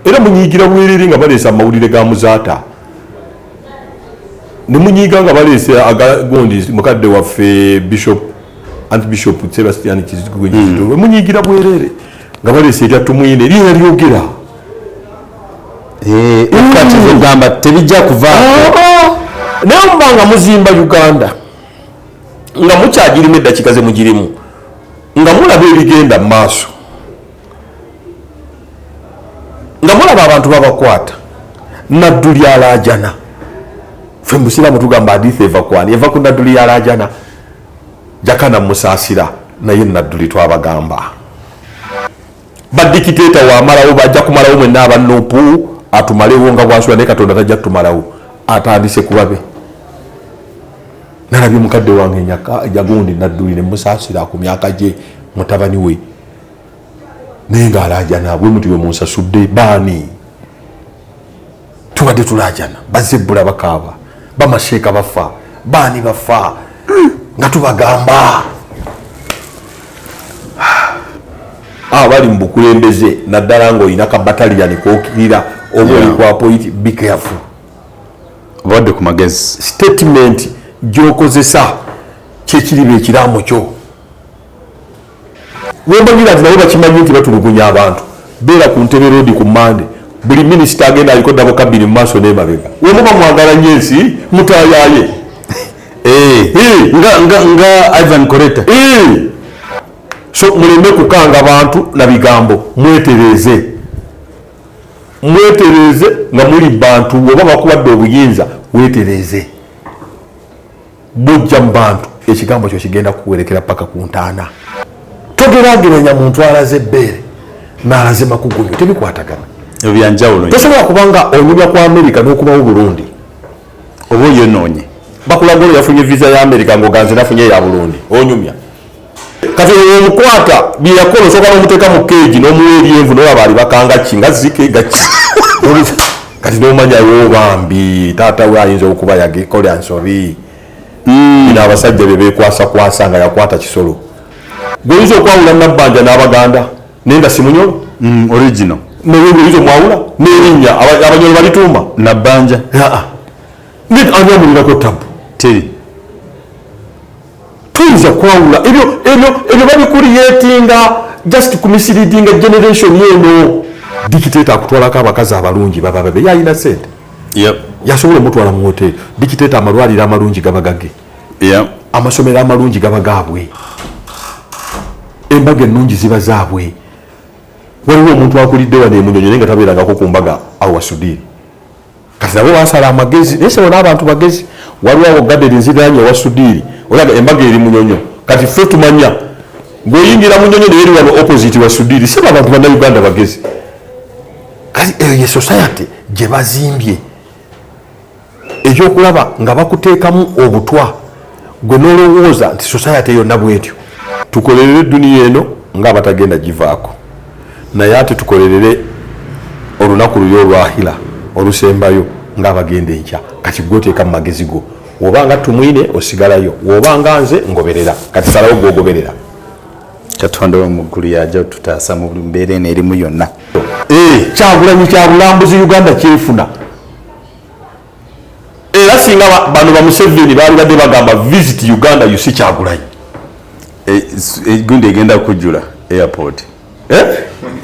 era munyigira bwerere nga balesa amawulire ga muzaata ne munyiga nga balesa agagondi mukadde waffe Bishop Anti-Bishop Sebastian Kizigwe munyigira bwerere nga balesa erya tumwine lina lyogera ukati kugamba tebijja kuvaako naye mubanga muzimba Uganda nga mukyagirimu eddakiika ze mugirimu nga mulaba ebigenda mu maaso nga mulaba abantu babakwata naddu lyalaajana ffe musiraamu tugamba hadithi eva ku naddu lyalaajana jakana musaasira naye naddu litwabagamba badikiteeta wamalawo bajja kumalawo mwenna abanuupu atumalewo nga bwasula naye Katonda tajja kutumalawo atandise kubabe nalabye mukadde wange jagundi nadduli ne musaasira ku myaka gye mutabani we naye nga alaajana bwe muti bwe munsasudde baani tubadde tulaajana bazebbula bakaaba bamasheeka bafa baani bafa nga tubagamba abali mu bukulembeze naddala ng'olina ka bataliyani kookirira oba oli kwa point be careful obadde ku magezi statement gy'okozesa kyekiriba ekiraamo kyo wembagira nti nabo bakimanyi nti batulugunya abantu beera ku ntebe roodi ku Mande buli minisita agenda aliko dabo kabiri mu maaso n'emabega wemuba mwagala nnyo ensi mutaayaye nga Ivan Koleta so muleme kukanga abantu na bigambo mwetereze nga muli bantu oba bakubadde obuyinza wetereze bujja mu bantu ekigambo kyo kigenda kuwerekera paka ku ntaana togerageranya muntu alaze ebbeere n'alaze makugunyo tebikwatagana ebyanjawulo tosobola kubanga onyumya ku Amerika n'okubawo Burundi oba oyonoonye bakulaga ono yafunye visa ya Amerika ng'oganze nafunye ya Burundi onyumya kati omukwata byeyakola osobola n'omuteeka mu keegi n'omuwa eryenvu n'oba baali bakanga ki nga zike gaki kati n'omanyayo bambi taata we ayinza okuba yagekola nsobi ina abasajja be beekwasakwasa nga yakwata kisolo gweoyinza okwawula Nabbanja n'Abaganda nenda simunyolo original naye gweoyinza omwawula n'erinnya abanyolo balituuma Nabbanja ani amulirako tabu teri tuyinza kwawula ebyo babikuriyetinga just kumisiritinga generation yeno dikiteeta akutwalako abakazi abalungi bababe yalina sente yasobola omutwala mu hoteri dikiteeta amalwaliro amalungi gabagage amasomero amalungi gabagaabwe embaga ennungi ziba zaabwe waliwo omuntu akulidde wano emunyonyo naye nga tabeerangako ku mbaga awa Sudiri kati nabo basala amagezi naye sebo n'abantu bagezi waliwo awo gaderi nziranye wa Sudiri olaga embaga eri munyonyo kati ffe tumanya ng'oyingira munyonyo naye eri wano opposite wa Sudiri sebo abantu bannayuganda bagezi kati eyo ye society gye bazimbye ekyokulaba nga bakuteekamu obutwa gwe n'olowooza nti society yonna bwetyo tukolerere duniya eno ng'abatagenda givaako naye ate tukolerere olunaku luli olwahira olusembayo ng'abagenda enkya kati gwoteeka mu magezi go wobanga tumwine osigalayo wobanga nze ngoberera kati salawo gwogoberera Katonda w'omuggulu yajja otutaasa mu mbeera eno erimu yonna Kyagulanyi Kyabulambuzi Uganda kyefuna era singa bano ba Museveni baali badde bagamba visit Uganda you see Kyagulanyi gundi egenda kujjula airport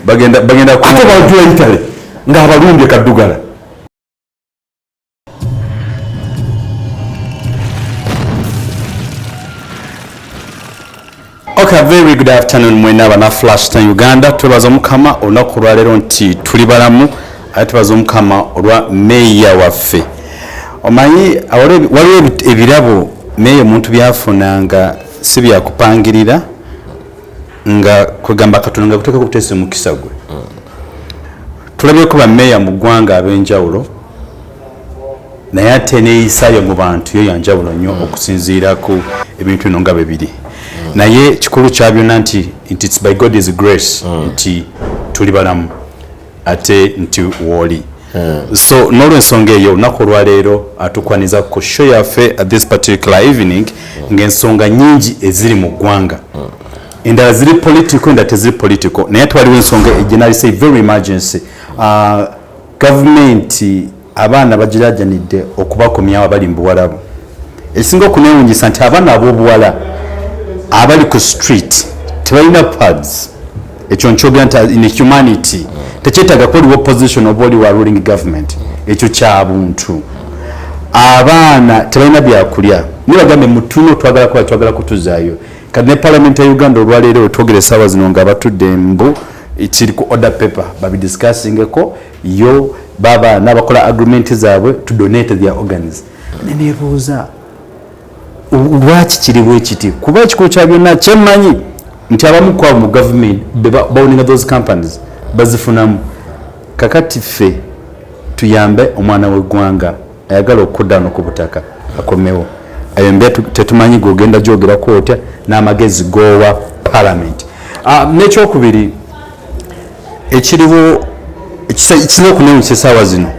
bagenda ate bajjula Italy ng'abalumbye kaddugala Okay, very good afternoon mwena bana Flash Time Uganda twebaza mukama olunaku lwaleero nti tuli balamu ate twebaza mukama olwa meeya waffe omanyi waliwo ebirabo meeya omuntu byafunanga si byakupangirira nga kwegamba Katonda nga kuteeka kuteesa omukisa gwe tulabyeko bameeya mu ggwanga ab'enjawulo naye ate neeyisaayo mu bantu yo yanjawulo nnyo okusinziira ku ebintu bino nga bibiri naye kikulu kya byonna nti it's by God's grace nti tuli balamu ate nti wooli so n'olwensonga eyo olunaku olwaleero atukwaniza ku show yaffe at this particular evening ng'ensonga nyingi eziri mu ggwanga endala ziri political endala teziri political naye twaliwo ensonga ejenali say very emergency gavumenti abaana bagirajanidde okubakomyawo abali mu buwalabu ekisinga okunewunyisa nti abaana ab'obuwala abali ku street tebalina pads ekyo nkyogera nti in humanity tekyetaaga kuliwo position oba oli wa ruling government ekyo kyabuntu abaana tebalina byakulya nibagambe mutuno twagala kutuzaayo kati ne parliament ya Uganda olwaleero wetwogera essaawa zino nga batudde mbu kiri ku order paper babidiscussingeko yo baba n'abakola agreement zaabwe to donate their organs neneebuuza lwaki kiri bwe kiti kuba ekikulu kya byonna kyemmanyi nti abamu kwabo mu government bawuninga those companies bazifunamu kakati ffe tuyambe omwana w'eggwanga ayagala okuddaano ku butaka akomewo ayo mbeera tetumanyi gogenda gyogerako otya n'amagezi goowa parliament n'ekyokubiri ekiriwo ekisina okunewunyisa essaawa zino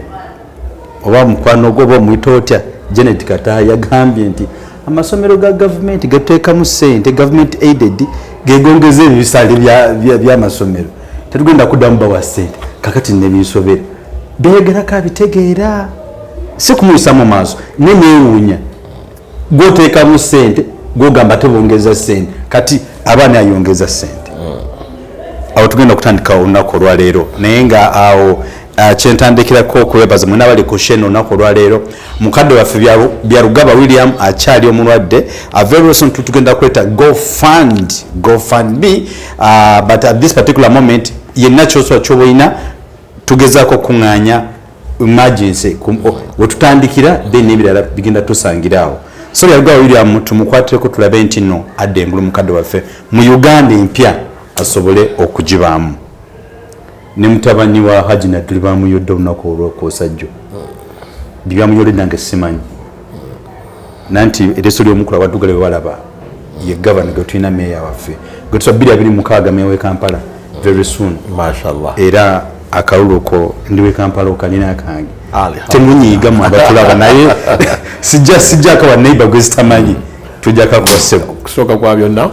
oba mukwano gwo oba omuyita otya Janet Kataha yagambye nti amasomero ga gavumenti gateekamu ssente government aided gegongeza ebisale by'amasomero tetugenda kuddamu bawa ssente kakati nebinsobera beegerako abitegeera si kumuyisa mu maaso neneewuunya gwoteekamu ssente gwogamba tebongeza ssente kati abaana ayongeza ssente awo tugenda kutandika olunaku olwaleero naye nga awo kyentandikirako okwebaza mwena bali ku sheno olunaku olwaleero mukadde waffe byarugaba William akyali omulwadde very soon tugenda kuleta GoFundMe but at this particular moment yenna kyoswa kyoboina tugezaako kuŋŋaanya emergency wetutandikira then ebirala bigenda tusangiraawo so byarugaba William tumukwatireko tulabe nti no adde engulu mukadde waffe mu Uganda empya asobole okugibaamu ne mutabani wa Alhajji nadduli bamuyodde olunaku olw'okwosajjo byamuyodde nange simanyi nanti ereso ly'omukulu abaddugala bebalaba ye gavana gwe tulina meeya waffe gwe tusa 2026 meeya w'e Kampala very soon mashallah era akalulu ko ndi w'e Kampala okalina akange temunyiiga mu abatulaba naye sijjako wa neighbor gwe zitamanyi tujja kakwaseko kusooka kwa byonna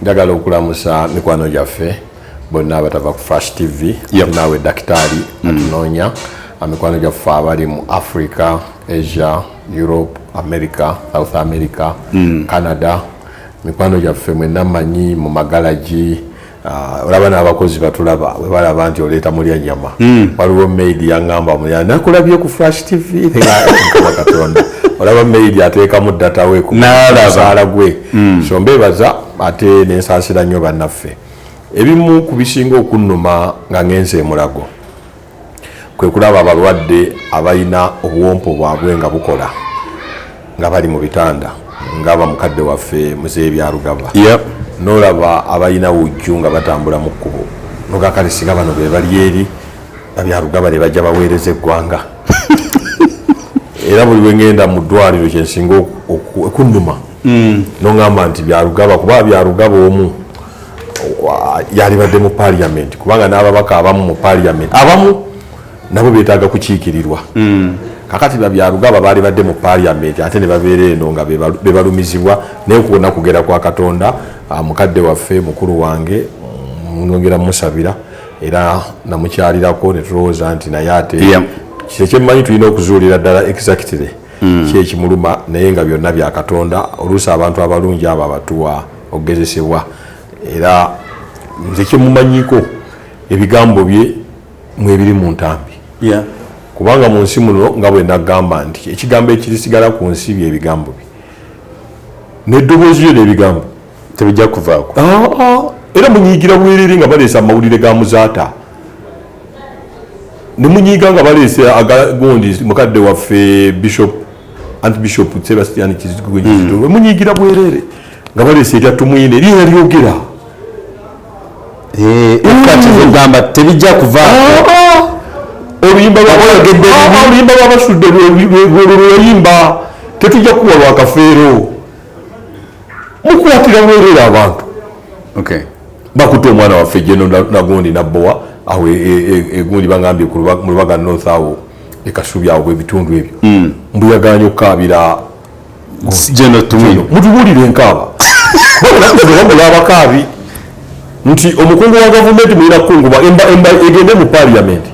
njagala okulamusa mikwano gyaffe bonna abatava ku Flash TV naawe dakitaali atunoonya mikwano gyaffe abali mu Africa, Asia, Europe, America, South America, Canada, mikwano gyaffe mwenna mmanyi mu magalagi olaba n'abakozi batulaba bwe balaba nti oleeta Mulya Nyama waliwo mail yaŋŋamba Mulya nakulabye ku Flash TV nkaba Katonda olaba mail ateekamu data we ku musaala gwe so mbeebaza ate nensaasira nnyo bannaffe ebimu ku bisinga okunnuma nga ngenze emulago kwe kulaba abalwadde abalina obuwompo bwabwe nga bukola nga bali mu bitanda ngaba mukadde waffe Muzee Byarugaba n'olaba abalina wujju nga batambula mu kkubo nogakale singa bano be bali eri Byarugaba ne bajja baweereza eggwanga era buli wengenda mu ddwaliro kyensinga okunnuma noŋŋamba nti Byarugaba kuba Byarugaba omu yalibadde mu parliament kubanga n'ababaka abamu mu parliament abamu nabo beetaaga kukiikirirwa kakati Byarugaba baali badde mu parliament ate ne babeera eno nga bebalumizibwa naye kuwona kugera kwa Katonda mukadde waffe mukulu wange nongera musabira era namukyalirako ne tulowooza nti naye ate kyekyemanyi tulina okuzuulira ddala exactly kyekimuluma naye nga byonna bya Katonda oluusi abantu abalungi abo abatuwa okugezesebwa era nze kyemumanyiko ebigambo bye mwebiri mu ntambi kubanga mu nsi muno nga bwe nagamba nti ekigambo ekirisigala ku nsi bye ebigambo bye n'eddoboozi lyo n'ebigambo tebijja kuvaako era munyiigira bwerere nga baleese amawulire ga muzaata ne munyiiga nga baleese agagondi mukadde waffe Archbishop Sebastian Kizigwe munyiigira bwerere nga baleese erya tumwine erina lyogera okugamba tebijja kuvaako oluyimba lwabasudde lweyimba tetujja kuwa lwakafeero mukwatira bwerere abantu bakuta omwana waffe jeno nagundi nabbowa awo egundi bagambye mu lubaga north awo ekasubi awo bwebitundu ebyo mbuyaganya okukabira mutubuulire enkaaba bagula abakaabi nti omukungu wa gavumenti mulina kukunguba egende mu parliament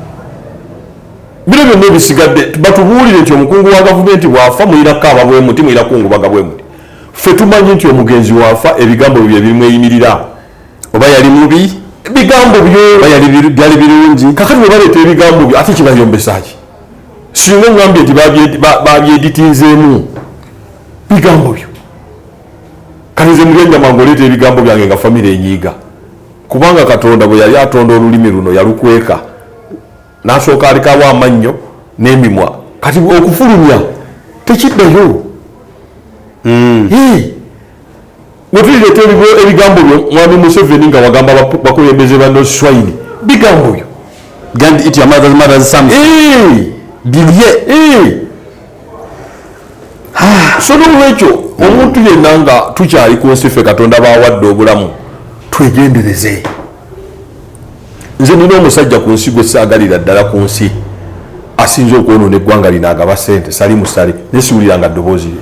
bino byonna bisigadde batubuulire nti omukungu wa gavumenti bwafa mulirako ababwe muti mulirakungubaga bwe muti ffe tumanyi nti omugenzi wafa ebigambo bye bimweyimirira oba yali mubi bigambo byali birungi kakati bwe baleeta ebigambo byo ate kibayombesaki singa ngambye nti babyeditinzeemu bigambo byo kati nze Mulya Nyama ng'oleeta ebigambo byange nga famire enyiiga kubanga Katonda bwe yali atonda olulimi luno yalukweka n'asooka alekawo amannyo n'emimwa kati okufulumya tekiddayo wetulireeta ebigambo byo mwami Museveni nga wagamba bakulembeze ba Swahili bigambo byo it your mother's something bilye so n'olwekyo omuntu yenna nga tukyali ku nsi ffe Katonda baawadde obulamu twegendereze. Nze nina omusajja ku nsi gwe saagalira ddala ku nsi asinze okwonoona eggwanga lino agaba ssente sali musale nesiwuliranga ddoboozi lye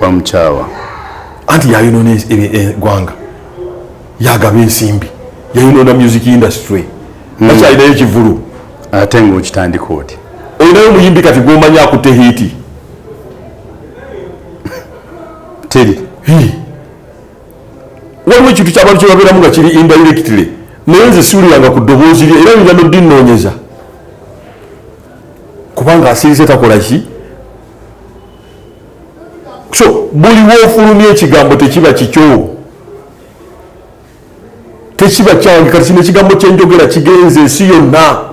bamukyawa anti yayonoona eggwanga yagaba ensimbi yayonoona music industry bakyalinayo ekivulu ate ngaokitandika oti olinayo omuyimbi kati gwomanyi akutte hiiti teri waliwo ekintu kyabantu kyebabeeramu nga kiri indirectly naye nze siwuliranga ku ddoboozi lye era nja nodinnoonyeza kubanga asirise takola ki so buli woofulumya ekigambo tekiba kikyo tekiba kyange kati kino ekigambo kyenjogera kigenze ensi yonna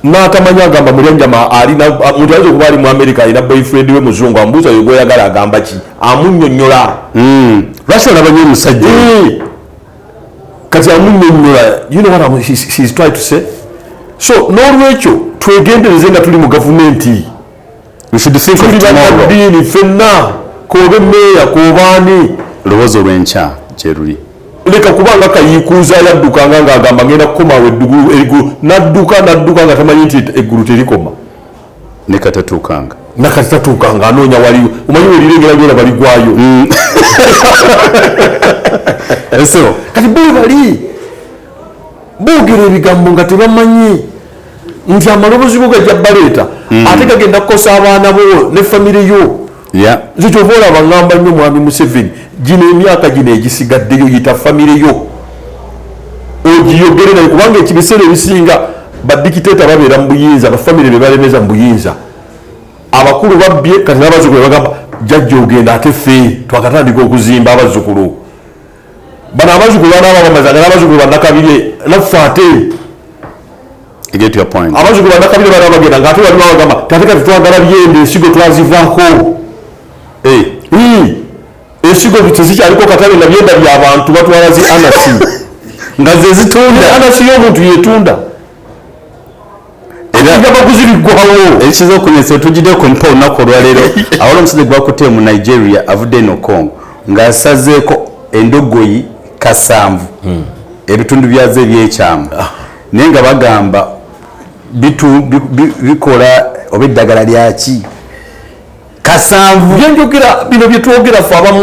n'atamanyi agamba Mulya Nyama alina muntu ayinza okuba ali mu America alina boyfriend we muzungu amubuuza oyo gw'oyagala agamba ki amunnyonnyola lwaki olabanye omusajja kati amunnyonnyola you know what she's trying to say so n'olwekyo twegendereze nga tuli mu gavumenti tuli bannaddiini ffenna koobe mmeeya koobaani lowooza olw'enkya gyeruli leka kubanga kayiikuuza yaddukanga ng'agamba ngenda kukomawo eggulu nadduka nga tamanyi nti eggulu terikoma nekatatuukanga nakati tatuukanga anoonya waliwo omanyi welirengera lyola baligwayo so kati bali boogera ebigambo nga tebamanyi nti amaloboozi go gajja baleeta ate gagenda kukosa abaana bo ne famire yo nze kyova olaba ŋŋamba nnyo mwami Museveni gino emyaka gino egisigaddeyo yita famire yo ogiyogere naye kubanga ekibiseera ebisinga badikiteeta babeera mu buyinza bafamire be balemeza mu buyinza abakulu babbye kati n'abazzukulu bagamba jjajja ogenda ate ffe twakatandika okuzimba abazzukulu bano abazzukulu banaaba bamazanga n'abazzukulu bannakabirye naffe ate abazzukulu bannakabirye banaaba bagenda ng'ate waliwo abagamba tate kati twagala byende ensigo twazivaako ensigo tezikyaliko katale na byenda by'abantu batwala zi anasi nga ze zitunda anasi y'omuntu yetunda era baguzi biggwawo ekiza okunyesa tugiddeko mpa olunaku olwaleero awala omusajja gwakutte mu Nigeria avudde eno Congo ng'asazeeko endogoyi kasanvu ebitundu byazo ebyekyama naye nga bagamba bikola oba eddagala lyaki kasanvu byenjogera bino byetwogera fe abamu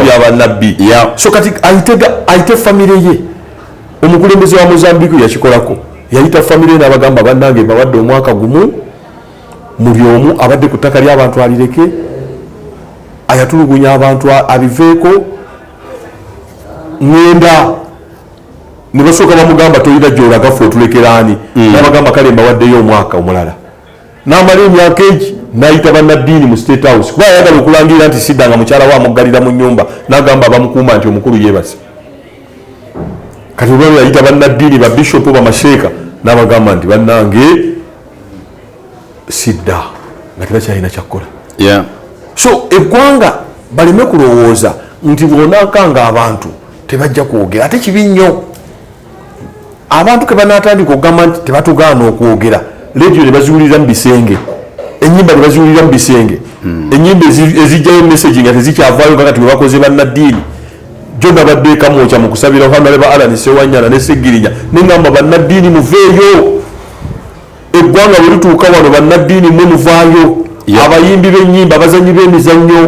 byabannabbi so kati ayite famire ye omukulembeze wa Mozambique yakikolako yayita famire n'abagamba bannange bawadde omwaka gumu muli omu abadde ku ttaka ly'abantu alireke ayatulugunya abantu abiveeko ngenda ne basooka bamugamba tolina gy'olaga ffe otulekeraani n'abagamba kale mbawaddeyo omwaka omulala n'amala emyaka egi n'ayita bannaddiini mu State House kuba ayagala okulangirira nti sidda nga mukyala we amuggalira mu nnyumba n'agamba bamukuuma nti omukulu yeebase kati olwalo yayita bannaddiini babishopu bamasheeka n'abagamba nti bannange sidda nga tebakyalina kyakkola so eggwanga baleme kulowooza nti bw'onaakanga abantu tebajja kwogera ate kibi nnyo abantu ke banaatandika okugamba nti tebatugaana okwogera leediyo ne baziwulira mu bisenge ennyimba ne baziwulira mu bisenge ennyimba ezijjayo message nga tezikyavaayo kakati bwe bakoze bannaddiini jo nabadde ekamwokya mu kusabira hanale ba Alani Sewanyana ne Segirinya neŋŋamba bannaddiini muveeyo eggwanga bwe lituuka wano bannaddiini mwe muvaayo abayimbi b'ennyimba abazannyi b'emizannyo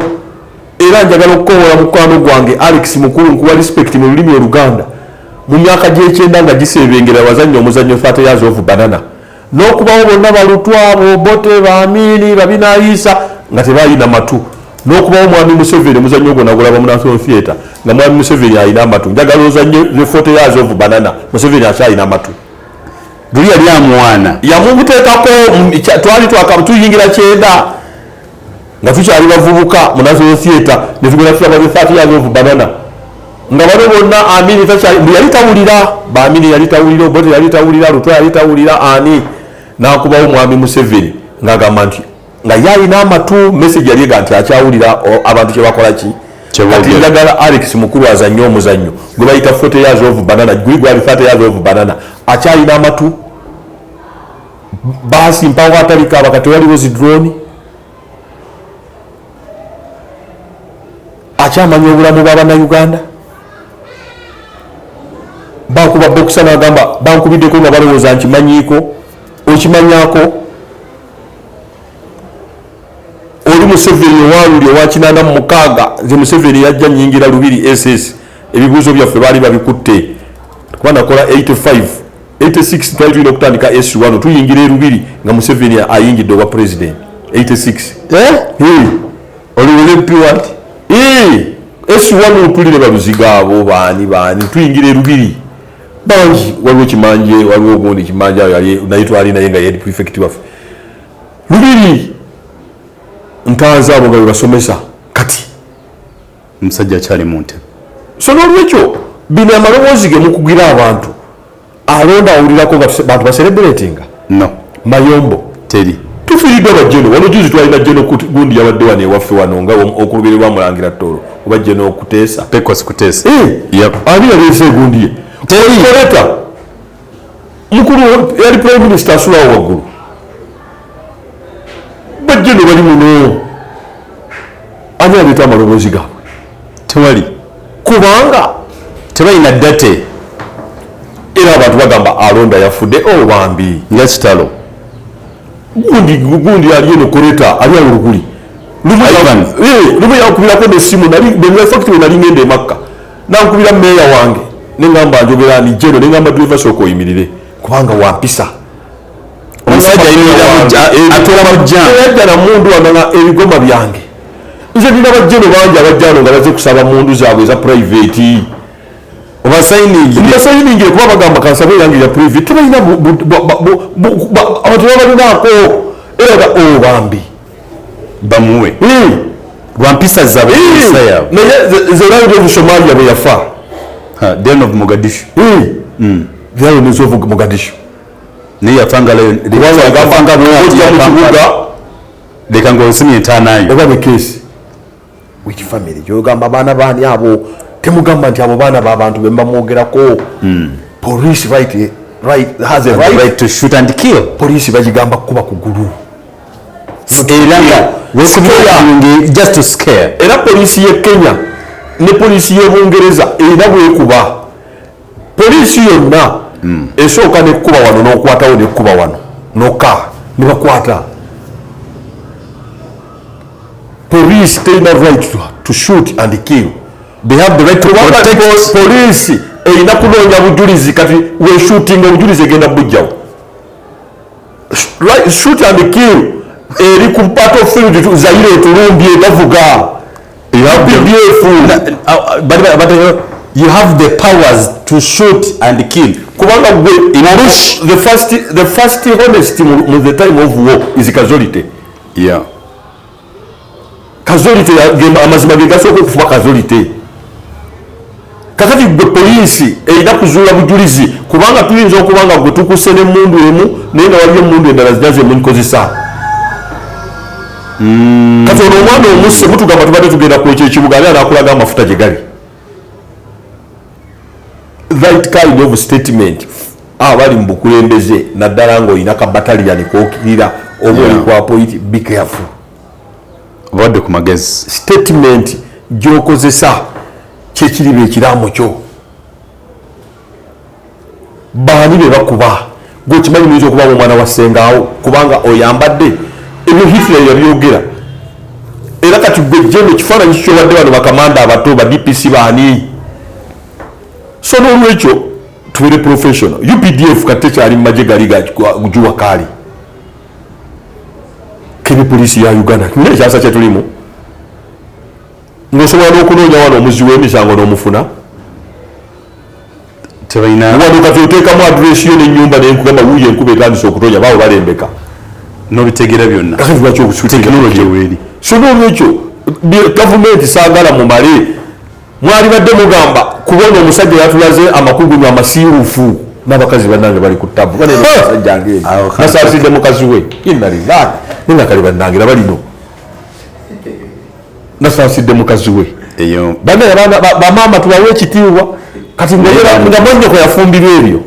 era njagala okukowoola mukwano gwange Alex Mukulu nkuwa respect mu lulimi Oluganda mu myaka gy'ekyenda nga gisebengera wazannya omuzannyo 30 years of banana n'okubawo bonna balutwabo bote baamini babinaayisa nga tebalina matu n'okubawo mwami Museveni muzannyo ogwo nagulaba mu National Theatre nga mwami Museveni alina amatu njagala ozannye 40 years of banana Museveni akyalina amatu luli yali amwana yamumuteekako twali tuyingira kyenda nga tukyali bavubuka mu National Theatre ne tugenda tulaba 30 years of banana nga bano bonna amini yali tawulira baamini yali tawulira obote yali tawulira lutwa yali tawulira ani n'akubawo mwami Museveni ng'agamba nti nga yalina amatu message yali ega nti akyawulira abantu kye bakola ki kati njagala Alex mukulu azannye omuzannyo gwe bayita 40 years of banana gwali 30 years of banana akyalina amatu basi mpawo atalikaaba kati waliwo zidroni akyamanya obulamu bw'Abannayuganda bakuba bokisa n'agamba bankubiddeko nga balowooza nkimanyiiko okimanyako oli Museveni owaluli owa 86 nze Museveni yajja nyingira lubiri SS ebibuuzo byaffe baali babikutte kuba nakola 86 twali tulina okutandika S1 tuyingira erubiri nga Museveni ayingidde obwa president 86 oli mulempi wanti S1 tulire baluziga abo baani tuyingira erubiri bangi waliwo kimanje waliwo ogundi kimanje naye twali naye nga yali prefect waffe lubiri ntaanza abo nga bebasomesa kati omusajja akyali mu ntebe so n'olwekyo bino amaloboozi ge mukugira abantu alonda awulirako nga bantu baselebratinga no mayombo teri tufiiridde abajeno wano juzi twalina jeno gundi yabadde wano ewaffe wano nga okulubirirwa mulangira ttolo oba jeno okuteesa pekos kuteesa ani yaleese egundi ye tereta mukulu yali prime minister asulawo waggulu bajeno bali muno ani aleeta amaloboozi gaabwe tewali kubanga tebalina ddate era abantu bagamba alonda yafudde bambi nga kitalo gundi ali eno koreta ali aluguli lumu yankubirako nesimu nefactory nali ngenda emakka nankubira meeya wange nengamba njogera ni jeno nengamba driver sooka oyimirire kubanga wampisa omusajja na mundu wananga ebigoma byange nze nina bajeno bangi abajjano nga baze kusaba mundu zaabwe eza private basayiningire kuba bagamba kansabe yange ya private tebalina abantu babalinaako era bambi bamuwe lwampisa zaabwe naye zerayiro of Somalia bwe yafa then of Mogadishu zerayiro of Mogadishu naye yafangalayo mukibuga leka ngaosimye entaanayo oba bekesi which family gyogamba abaana baani abo temugamba nti abo baana b'abantu be mbamwogerako police has a right to shoot and kill police bagigamba kuba kugulu just to scare era police ye Kenya ne police ye Bungereza era bwekuba police yonna esooka nekkuba wano n'okwatawo nekkuba wano noka ne bakwata police terina right to shoot and kill. They have the right to protect. Police erina kunoonya bujulizi kati we shooting obujulizi egenda bujjawo. Right, shoot and kill eri ku battlefield Zaire tulumbye bavuga. You have but you have the powers to shoot and kill. Kubanga in Bush the first honesty in the time of war is casualty. Yeah. Casualty amazima gegasooka okufuba casualty. Kakati gwe poliisi erina kuzuula bujulizi kubanga tuyinza okubanga gwe tukuse n'emmundu emu naye nga waliyo emmundu endala zijaze emunkozesa. Kati ono omwana omusse mutugamba tubadde tugenda kwekyo ekibuga ali anaakulaga amafuta gye gali. That kind of statement abali mu bukulembeze naddala ng'olina ka battalion kookirira oba oli ku appoint, be careful. Obadde ku magezi. Statement gy'okozesa kyekiriba ekiraamo kyo. Baani be bakuba gwe kimanyi muyinza okuba omwana wa ssengaawo kubanga oyambadde ebyo Hitler yabyogera. Era kati gwe jeno kifaananyi kyobadde bano bakamanda abato ba DPC baani. So n'olwekyo tuwere professional. UPDF kate kyali mu magye gali gujuwa kali kebe polisi ya Uganda kile kyasa kyetulimu ngosobola n'okunoonya wano omuzi w'emisango n'omufuna tebalina wano kati oteekamu adresi yo n'ennyumba n'enkugamba wuuyo enkuba etandise okutonya baawe balembeka n'obitegera byonna tekinologi weeri so n'olwekyo gavumenti saagala mumale mwali badde mugamba kubona omusajja yatulaze amakugunyu amasiiruufu n'abakazi bannange bali ku ttabu basajja ngeri nasaasidde mukazi we innalillahi ninakali bannange nabalino nasaasidde mukazi we eyo bamaama tubawe ekitiibwa kati nga mwannyoko yafumbirwa ebyo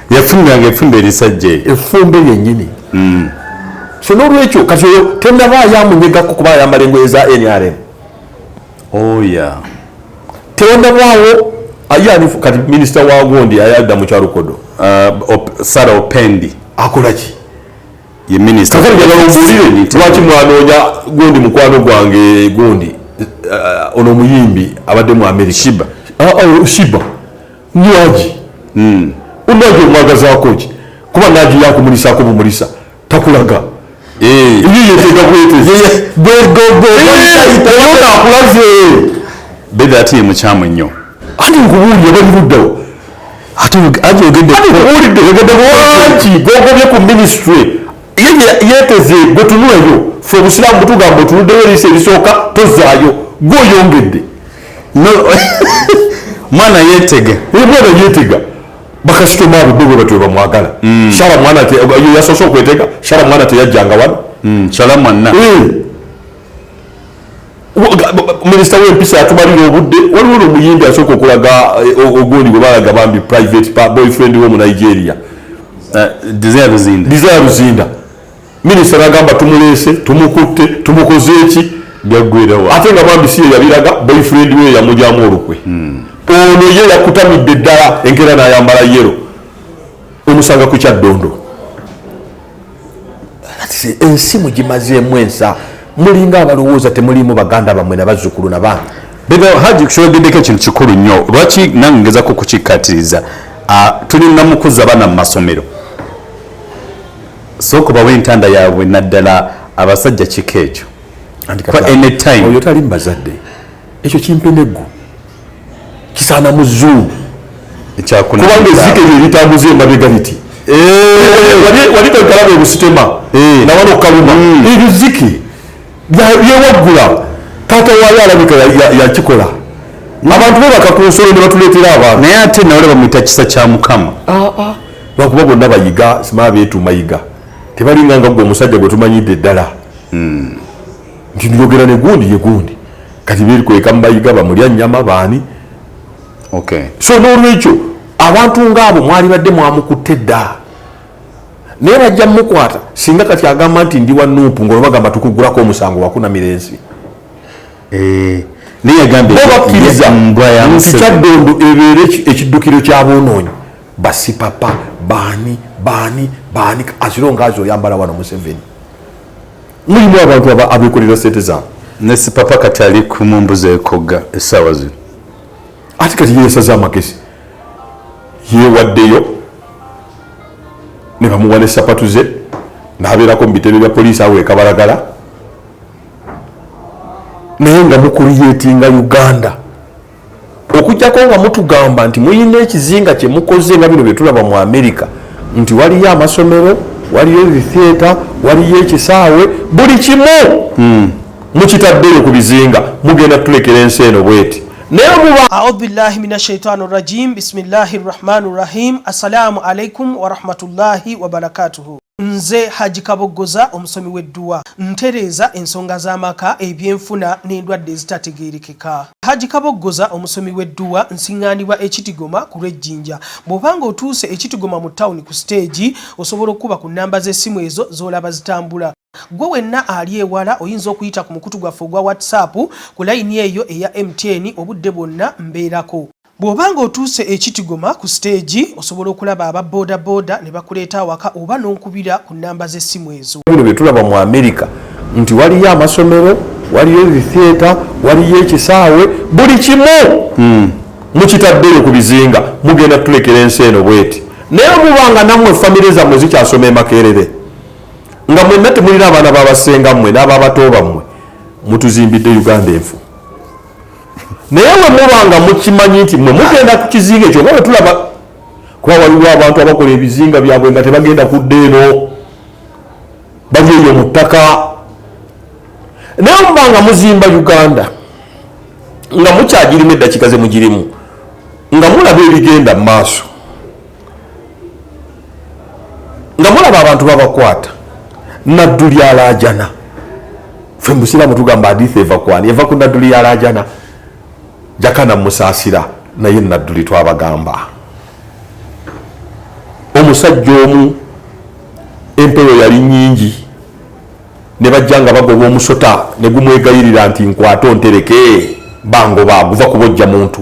yafumbiranga efumba erisajja efumba lyennyini so n'olwekyo kati oyo tendabaayo amunyegako kuba ayambala engoye za NRM oya tewandabaawo ayani kati minisita wa Gondi ayadda mu kyalukodo Sara Opendi akolaki ye minisita lwaki mwanoonya Gondi mukwano gwange Gondi ono muyimbi abadde mu America Shiba nyaji unaje omwagazaako ki kuba naji yakumulisaako bumulisa takulaga yetega bweteze akulaze beda ati ye mukyamu nnyo ati nkubuulire bali buddawo ate ogedde lwaki gogobye ku ministry yeteze gwetunulayo fe obusiraamu butugamba otunuddeyo eriisa erisooka tozaayo gwoyongedde mwana yetega bakasitoma abo bwe batwe bamwagala shala mwana yasoose okwetega shala mwana teyajjanga wano shala mwana minisita w'empisa yatumalira obudde waliwo omuyimbi asooka okulaga Ogondi bwe balaga bambi private boyfriend wo mu Nigeria Desire Luzinda minisita n'agamba tumuleese tumukutte tumukoze eki byaggwerawo ate nga bambi siye yabiraga boyfriend we yamugyamu olukwe ono ye yakutamidde ddala enkeera n'ayambala yero omusanga ku kyaddondo ensi mugimazeemu ensa mulinga abalowooza temulimu baganda bammwe nabazzukulu nabaana bega Haji kushogeddeko ekintu kikulu nnyo lwaki nange ngezako kukikkatiriza tulina mukuza abaana mu masomero sooka bawe entanda yaabwe naddala abasajja kiko ekyo oyo tali mubazadde ekyo kimpeneggu kisaana mu zuu kubanga ezzike lyeritambuza emabega liti wali tokalaba ebusitema nawano kaluma ebyo zzike byewaggula taata waayo alabika yakikola abantu be bakakunsolo ne batuleetera abantu naye ate nawole bamwita kisa kya mukama lwakuba bonna bayiga simaa beetumayiga tebalinga nga gwe omusajja gwe tumanyidde ddala nti njogera ne Gundi ye Gundi kati beerikweka mubayiga bamulya nnyama baani so n'olwekyo abantu ng'abo mwali badde mwamukutte dda naye bajja mukwata singa kati agamba nti ndi wa Nuupu ng'olubagamba tukugulako omusango wakunamira ensi bakkiriza nti Kyaddondo ebeere ekiddukiro ky'aboonoonyi basipapa baani aziro ngaazi oyambala wano Museveni mulimu abantu abeekolera sente zaabwe ne sipapa kati ali ku mumbuza ekogga essaawa zino ate kati yeesaza amagezi yeewaddeyo ne bamuwa ne sapatu ze n'abeerako mu bitebe bya poliisi awo ekabalagala naye nga mukuriyetinga Uganda okujjako nga mutugamba nti muyina ekizinga kye mukoze nga bino bye tulaba mu America nti waliyo amasomero, waliyo theater, waliyo ekisaawe, buli kimu mugenda tuleekera ensi eno bweti naye muba mukitaddeyo ku bizinga mugenda tuleekera ensi eno bweti A'udhu billahi minash shaitani rajim. Bismillahir rahmanir rahim. Assalamu alaikum wa rahmatullahi wa barakatuhu. Nze Haji Kaboggoza omusomi w'edduwa ntereeza ensonga z'amaka ebyenfuna n'endwadde ezitategeerekeka. Haji Kaboggoza omusomi w'edduwa nsiŋŋaanibwa ekitigoma ku lw'ejjinja. Bw'obanga otuuse ekitigoma mu ttawuni ku siteegi osobola okuba ku nnamba z'essimu ezo z'olaba zitambula. Gwe wenna ali ewala oyinza okuyita ku mukutu gwaffe ogwa WhatsApp ku layini eyo eya MTN obudde bwonna mbeerako. Bw'obanga otuuse ekitigoma ku stage osobola okulaba aba boda boda ne bakuleeta awaka oba n'onkubira ku nnamba z'essimu ezo. Bino bye tulaba mu America nti waliyo amasomero, waliyo theater, waliyo ekisaawe, buli kimu mukitaddeyo ku bizinga mugenda tulekera ensi eno bweti naye mubanga nammwe famire zammwe zikyasoma emakerere nga mwenna temulina abaana babasenga mmwe n'ababato bammwe mutuzimbidde Uganda enfu naye we mubanga mukimanyi nti mmwe mugenda ku kizinga ekyo nga bwe tulaba kuba waliwo abantu abakola ebizinga byabwe nga tebagenda kudda eno baveeyo mu ttaka naye mubanga muzimba Uganda nga mukyagirimu eddakiika ze mugirimu nga mulaba ebigenda mu maaso nga mulaba abantu babakwata naddu lyalajana fe musiraamu tugamba hadithi eva kwani eva ku naddu lyalajana jakana musaasira naye naddu litwabagamba omusajja omu empewo yali nyingi ne bajja nga bagoba omusota ne gumwegayirira nti nkwata ontereke bango baguva kubojja muntu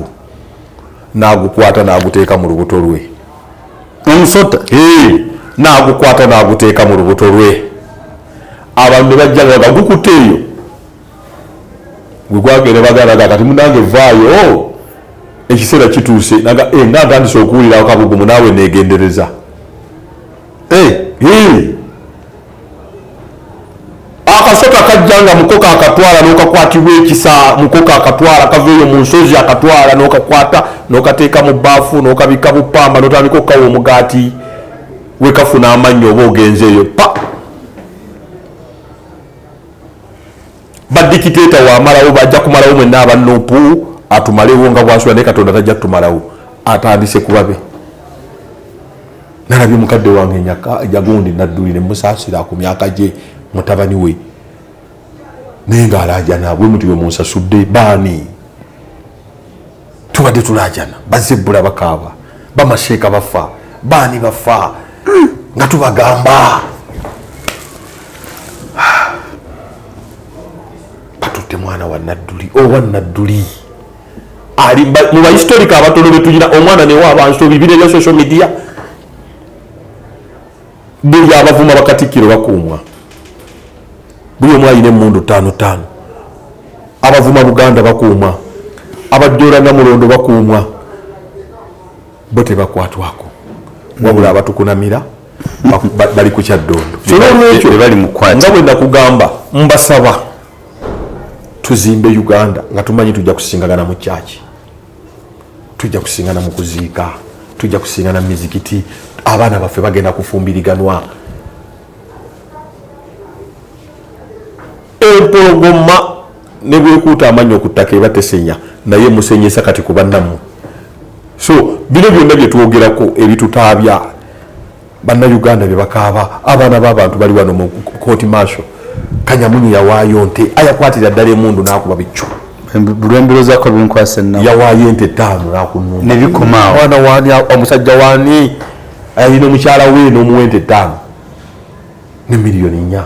nagukwata naguteeka mu lubuto lwe omusota nagukwata naguteeka mu lubuto lwe abantu ne bajja nga gukuteeyo gwe gwagere bagalaga kati munange vaayo ekiseera kituuse nga ntandise okuwulirawo kabugumu naawe negendereza akasota kajja nga mukoka akatwala nokakwatibwa ekisa mukoka akatwala kaveeyo mu nsozi akatwala nokakwata nokateeka mu baafu nokabika bupamba notandika okukawa omugaati wekafuna amannyo oba ogenzeeyo pa badikiteeta wamalawo bajja kumalawo mwenna abanupu atumalewo nga bwasula naye katonda tajja kutumalawo atandise kubabe nalabye mukadde wange jagundi nadduli nemusaasira ku myaka gye mutabani we naye ngaalajana bwe muti bwe munsasudde baani tubadde tulajana bazebbula bakaaba bamasheeka bafa baani bafa nga tubagamba batutte mwana wa nadduli owa nadduli ali mu bahistorika abatono betulina omwana newaaba nsobi bine bya social media buli abavuma bakatikkiro bakuumwa buli omu alina emmundu 5 abavuma Buganda bakuumwa abajjoolanga mulondo bakuumwa bo tebakwatwako wabula abatukunamira bali ku kyaddondo nga bwe nakugamba mbasaba tuzimbe Uganda nga tumanyi tujja kusingagana mu kyaki tujja kusingana mu kuziika tujja kusingana mu mizikiti abaana baffe bagenda kufumbiriganwa empologoma ne bwekuuta amannyo ku ttaka eba tesenya naye musenyesa kati ku bannammwe so bino byonna bye twogerako ebitutaabya bannayuganda bye bakaaba abaana b'abantu bali wano mu kooti maasho kanyamunyu yawaayo nte ayakwatira ddala emundu n'akuba biccu bulwemberozaako binkwasa ennaku yawaayo ente 5 n'akunumba ne bikomaawo abaana waani omusajja waani ayina omukyala we n'omuwa ente 5 ne miliyoni 4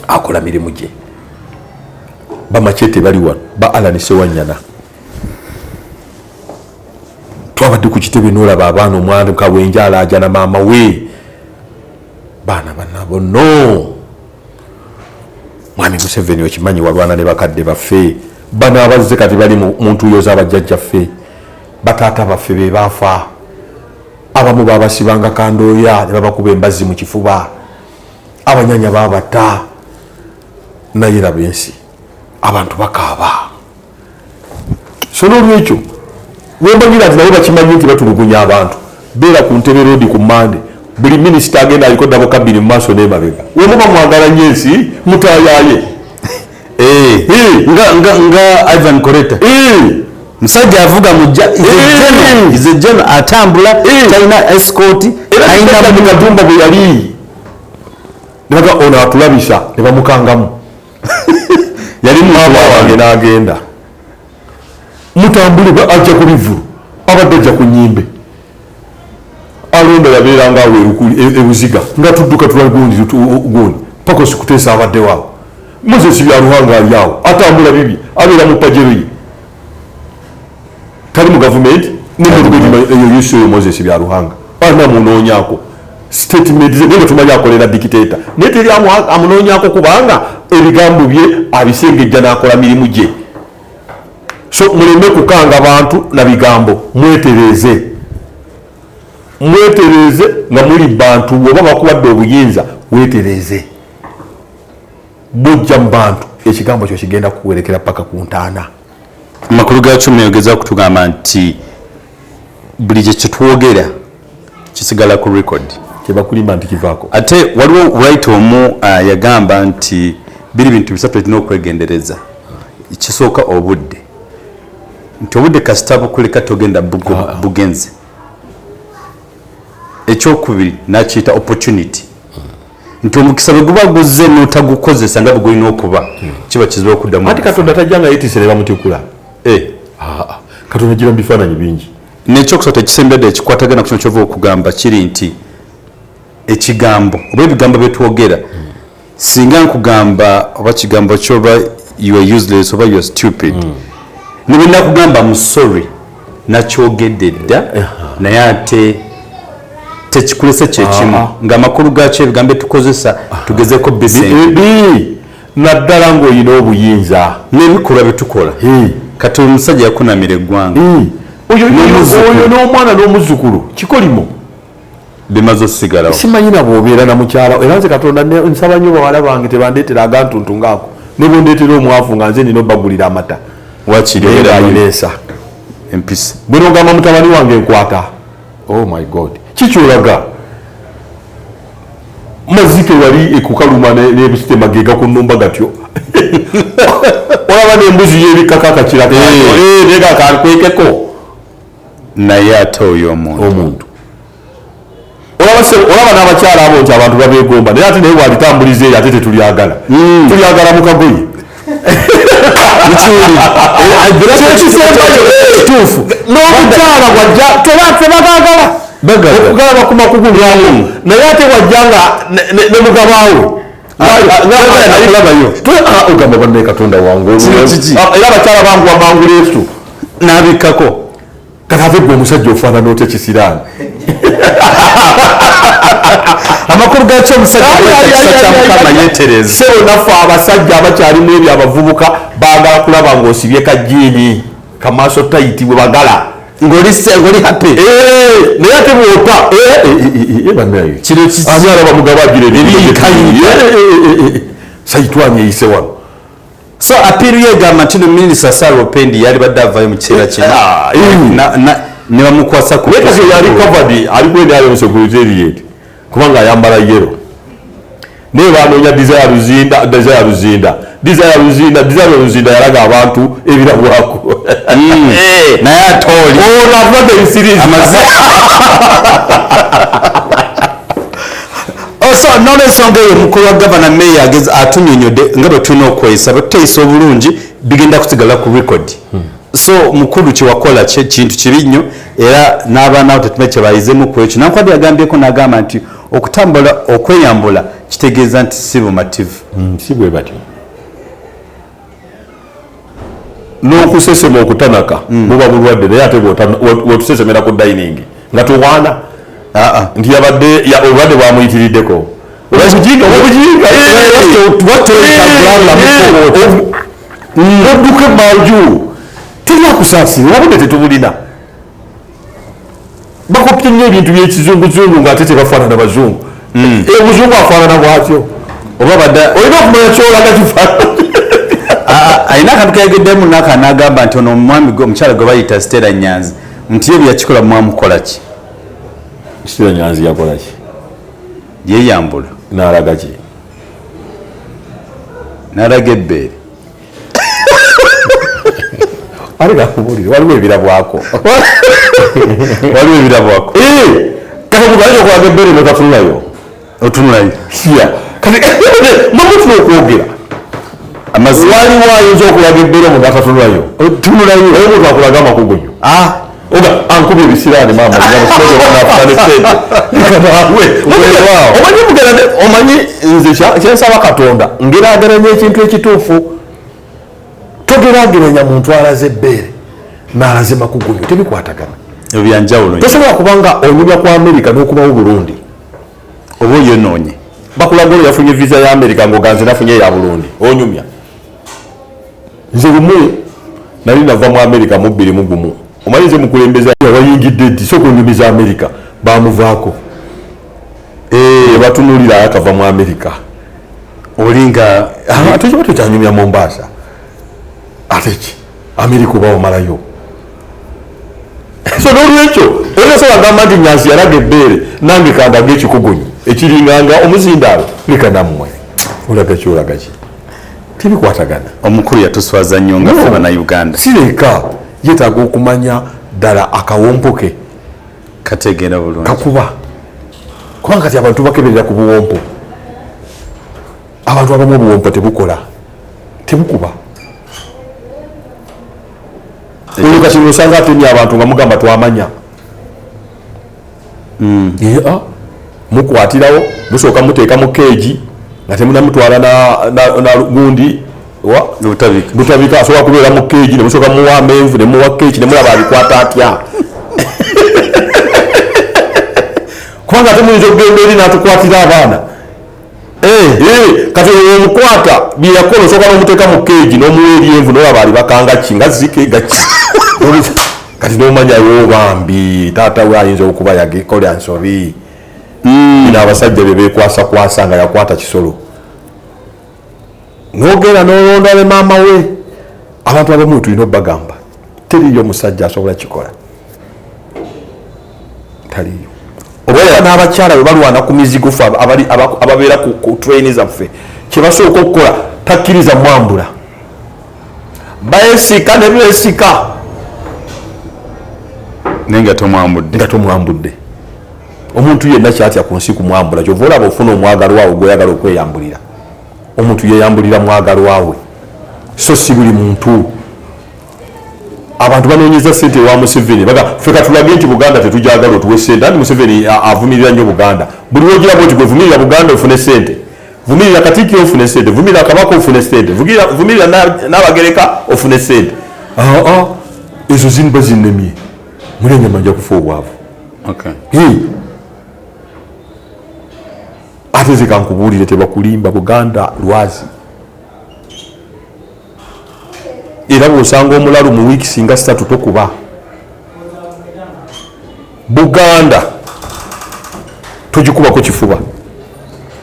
akola mirimu gye bamachete bali wano ba Alani Sewanyana twabadde ku kitebe n'olaba abaana omwana kawenja alajana maama we baana bannabo no mwami Museveni okimanyi walwana ne bakadde baffe bano abazze kati bali mu ntuuyo z'abajjajjaffe bataata baffe be baafa abamu babasibanga kandooya ne babakuba embazzi mu kifuba abanyanya baabata naye laba ensi abantu bakaaba so n'olwekyo wembagira nti nabo bakimanyi nti batulugunya abantu beera ku ntebe roodi ku Mande buli minisita agenda aliko dabo kabiri mu maaso n'emabega wemuba mwagala nnyo ensi mutaayaye nga Ivan Koreta musajja avuga mujja ize jeno atambula talina escort ayina mu Katumba bwe yali nebaga ono atulabisa ne bamukangamu yali mwaba wange n'agenda mutambule ajja ku bivulu abadde ajja ku nnyimbe alonda yabeeranga awo ebuziga nga tudduka tulagundi paka osikuteesa abadde waawo Moses byaluhanga ali awo atambula bibi abeera mu pajero ye tali mu gavumenti neyo yusuyo Moses byaluhanga alina munoonyako statement ze nga tumanyi akolera dikiteeta naye teri amunoonyako kubanga ebigambo bye abisengejja n'akola mirimu gye so muleme kukanga abantu na bigambo mwetereze nga muli bantu oba bakuwadde obuyinza wetereze bujja mu bantu ekigambo kyo kigenda kuwerekera paka ku ntaana. Amakulu gakyo meyogeza kutugamba nti buli gye kitwogera kisigala ku record kyebakulima nti kivaako. Ate waliwo right omu yagamba nti biri bintu bisatu tulina okwegendereza. Ekisooka obudde nti obudde kasita bukuleka togenda bugenze. Ekyokubiri nakiyita opportunity nti omukisa bwe guba guzze n'otagukozesa nga bwegulina okuba kiba kizibu okuddamu. Ati Katonda tajjanga yeetisere bamutikula. Katonda gira mu bifaananyi bingi. N'ekyokusatu ekisembedde ekikwatagana ku kino kyova okugamba kiri nti ekigambo oba ebigambo byetwogera singa nkugamba oba kigambo kyoba you are useless oba you are stupid ne bwe nakugamba I'm sorry nakyogedde dda naye ate tekikulese kyekimu ng'amakulu gakyo ebigambo tukozesa tugezeko bisenge naddala ng'olina obuyinza n'ebikolwa byetukola kati omusajja yakunamira eggwanga oyo n'omwana n'omuzzukulu kikolimo bimaze osigalawo. Simanyi na bw'obeera na mukyala era nze Katonda nsaba nnyo bawala bange tebandeetera agantuntu ngaako ne bwondeetera omwavu nga nze nina obbagulira amata wakiri era ayineesa empisa bwe nogamba mutabani wange enkwata. Oh my God kikyolaga mazike wali ekukaluma n'ebisitema ge gakunnumba gatyo olaba n'embuzi y'ebikaka akakira nega kankwekeko naye ate oyo omuntu olaba n'abakyala abo nti abantu babeegomba naye ate naye walitambuliza eyo ate tetulyagala tulyagala mu kagoye kituufu n'omukyala wajja tebagagala okugala bakuma kugulyamu naye ate wajjanga ne mugabaawe ogamba banne Katonda wange era abakyala bangu wamangu leesu n'abikkako kati ate gwe omusajja ofaanana otya kisiraani. Amakulu gakyo omusajja kyamukama yeetereza sebo naffe abasajja abakyalimu ebyo abavubuka baagala kulaba ng'osibye kajiini kamaaso tayiti bwe bagala ng'oli happy naye ate bwota bannaye ani alaba mugabagira sayitwani eyise wano. So apiru yegamba nti no minisita Sarah Opendi yali badde avaayo mu kiseera kino ne bamukwasa ku yali covered ali kwenda yayo secretariat kubanga ayambala yero naye banoonya desire luzinda yalaga abantu ebirabwako naye atooli n'olwensonga eyo omukulu wa gavana meya atunyonyodde nga bwe tulina okweyisa batuteyisa obulungi bigenda kusigala ku record. So mukulu kyewakola kintu kibi nnyo era n'abaana tetumanyi kyebayizemu ku ekyo nankwadde yagambyeko n'agamba nti okutambula okweyambula kitegeeza nti si bumativu si bwe batyo n'okusesema okutanaka buba bulwadde naye ate wetusesemera ku dining nga tuwaana nti yabadde obulwadde bwamuyitiriddeko odduka emanju tulina kusaasira wabudde tetubulina bakopye nnyo ebintu byekizunguzungu ngaate tebafaanana bazungu omuzungu afaanana bwatyo oba badde olina okumanya kyolaga kifaanana ayina akantu keyageddemu naka n'agamba nti ono omwami omukyala gwe bayita Stella Nyanzi nti ye byakikola mwamukola ki? Stella Nyanzi yakola ki? Yeyambula n'alaga ki? n'alaga ebbeere waliwo ebirabwako kati mugaleke okulaga ebbeere nekatunulayo otunulayo kati mamutuna okwogera waliwo ayinza okulaga ebbeere omuntu akatunulayo otunulayo oyo omuntu akulaga amakugunyo ankuba ebisiraani omanyi nze kyensaba Katonda ngerageranya ekintu ekituufu togerageranya muntu alaze ebbeere n'alaze makugunyo tebikwatagana ebyanjawulo tosobola kubanga onyumya ku Amerika n'okubawo Burundi oba oyonoonye bakulaga oyo yafunye visa ya Amerika ng'oganze nafunye eya Burundi onyumya nze lumu nali nava mu America mu 2001 omanyize mukulembeza wayingidde nti soko nyumiza America bamuvaako batunulira akava mu America olinga ate kibato kyanyumya Mombasa ate ki America oba omalayo so n'olwekyo era sobola gamba nti Nyanzi yalaga ebbeere nange kandaga ekikugunyi ekiringanga omuzindaalo leka nammwe olaga kyolaga ki tibikwatagana. Omukulu yatuswaza nnyo nga ffe bannayuganda sireka yeetaaga okumanya ddala akawompo ke kategeera bulungi kakuba kubanga kati abantu bakeberera ku buwompo abantu abamu obuwompo tebukola tebukuba olwo kati osanga atemya abantu nga mugamba twamanya mukwatirawo musooka muteeka mu keegi nga temunamutwala na gundi butabika asobola kubeera mu keegi nemusooka muwa amenvu nemuwa keeki nemulaba abikwata atya kubanga temuyinza okugenda eri natukwatira abaana kati omukwata byeyakola osooka nomuteeka mu keegi nomuwa eryenvu nolaba alibakanga ki nga zike gaki kati nomanyayo bambi taata we ayinza okuba yagekola nsobi ina abasajja bebekwasa nga yakwata kisolo nogenda nolonda ne maama we abantu abamu tulina obbagamba teriyo omusajja asobola kikola taliyo oba n'abakyala bwe balwana ku mizigo fe ababeera ku traini zaffe kyebasooka okukola takkiriza mwambula bayesika ne beesika naye nga tomwambudde omuntu yenna kyatya ku nsi kumwambula kyova olaba ofuna omwagalwawe gweyagala okweyambulira omuntu yeyambulira mwagalwawe so si buli muntu abantu banoonyeza ssente ewa Museveni ffe katulage nti Buganda tetujagala otuwe ssente anti Museveni avumirira nnyo Buganda buli wogirabo nti gwe vumirira Buganda ofune ssente vumirira Katikkiro ofune ssente vumirira Kabaka ofune ssente vumirira Nabagereka ofune ssente ezo zinba zinnemye mulenye manja kufa obwavu ate zikankubuulire tebakulimba Buganda lwazi era bw'osanga omulalu mu wiiki singa 3 tokuba Buganda togikubako kifuba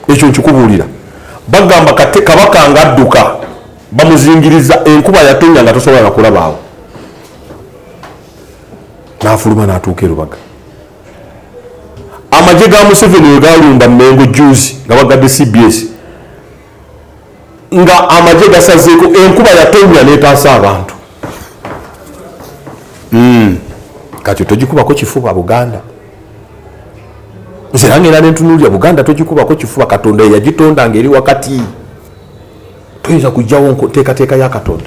ekyo nkikubuulira bagamba Kabaka nga adduka bamuzingiriza enkuba yatonya nga tosobola nakulabaawo n'afuluma n'atuuka e Rubaga amagye ga Museveni we galumba Mengo juice nga bagadde CBS nga amagye gasazeeko enkuba yatonya n'etaasa abantu kati togikubako kifuba Buganda nze nange era nentunuulira Buganda togikubako kifuba Katonda yagitonda ng'eri wakati toyinza kujjawo nteekateeka ya Katonda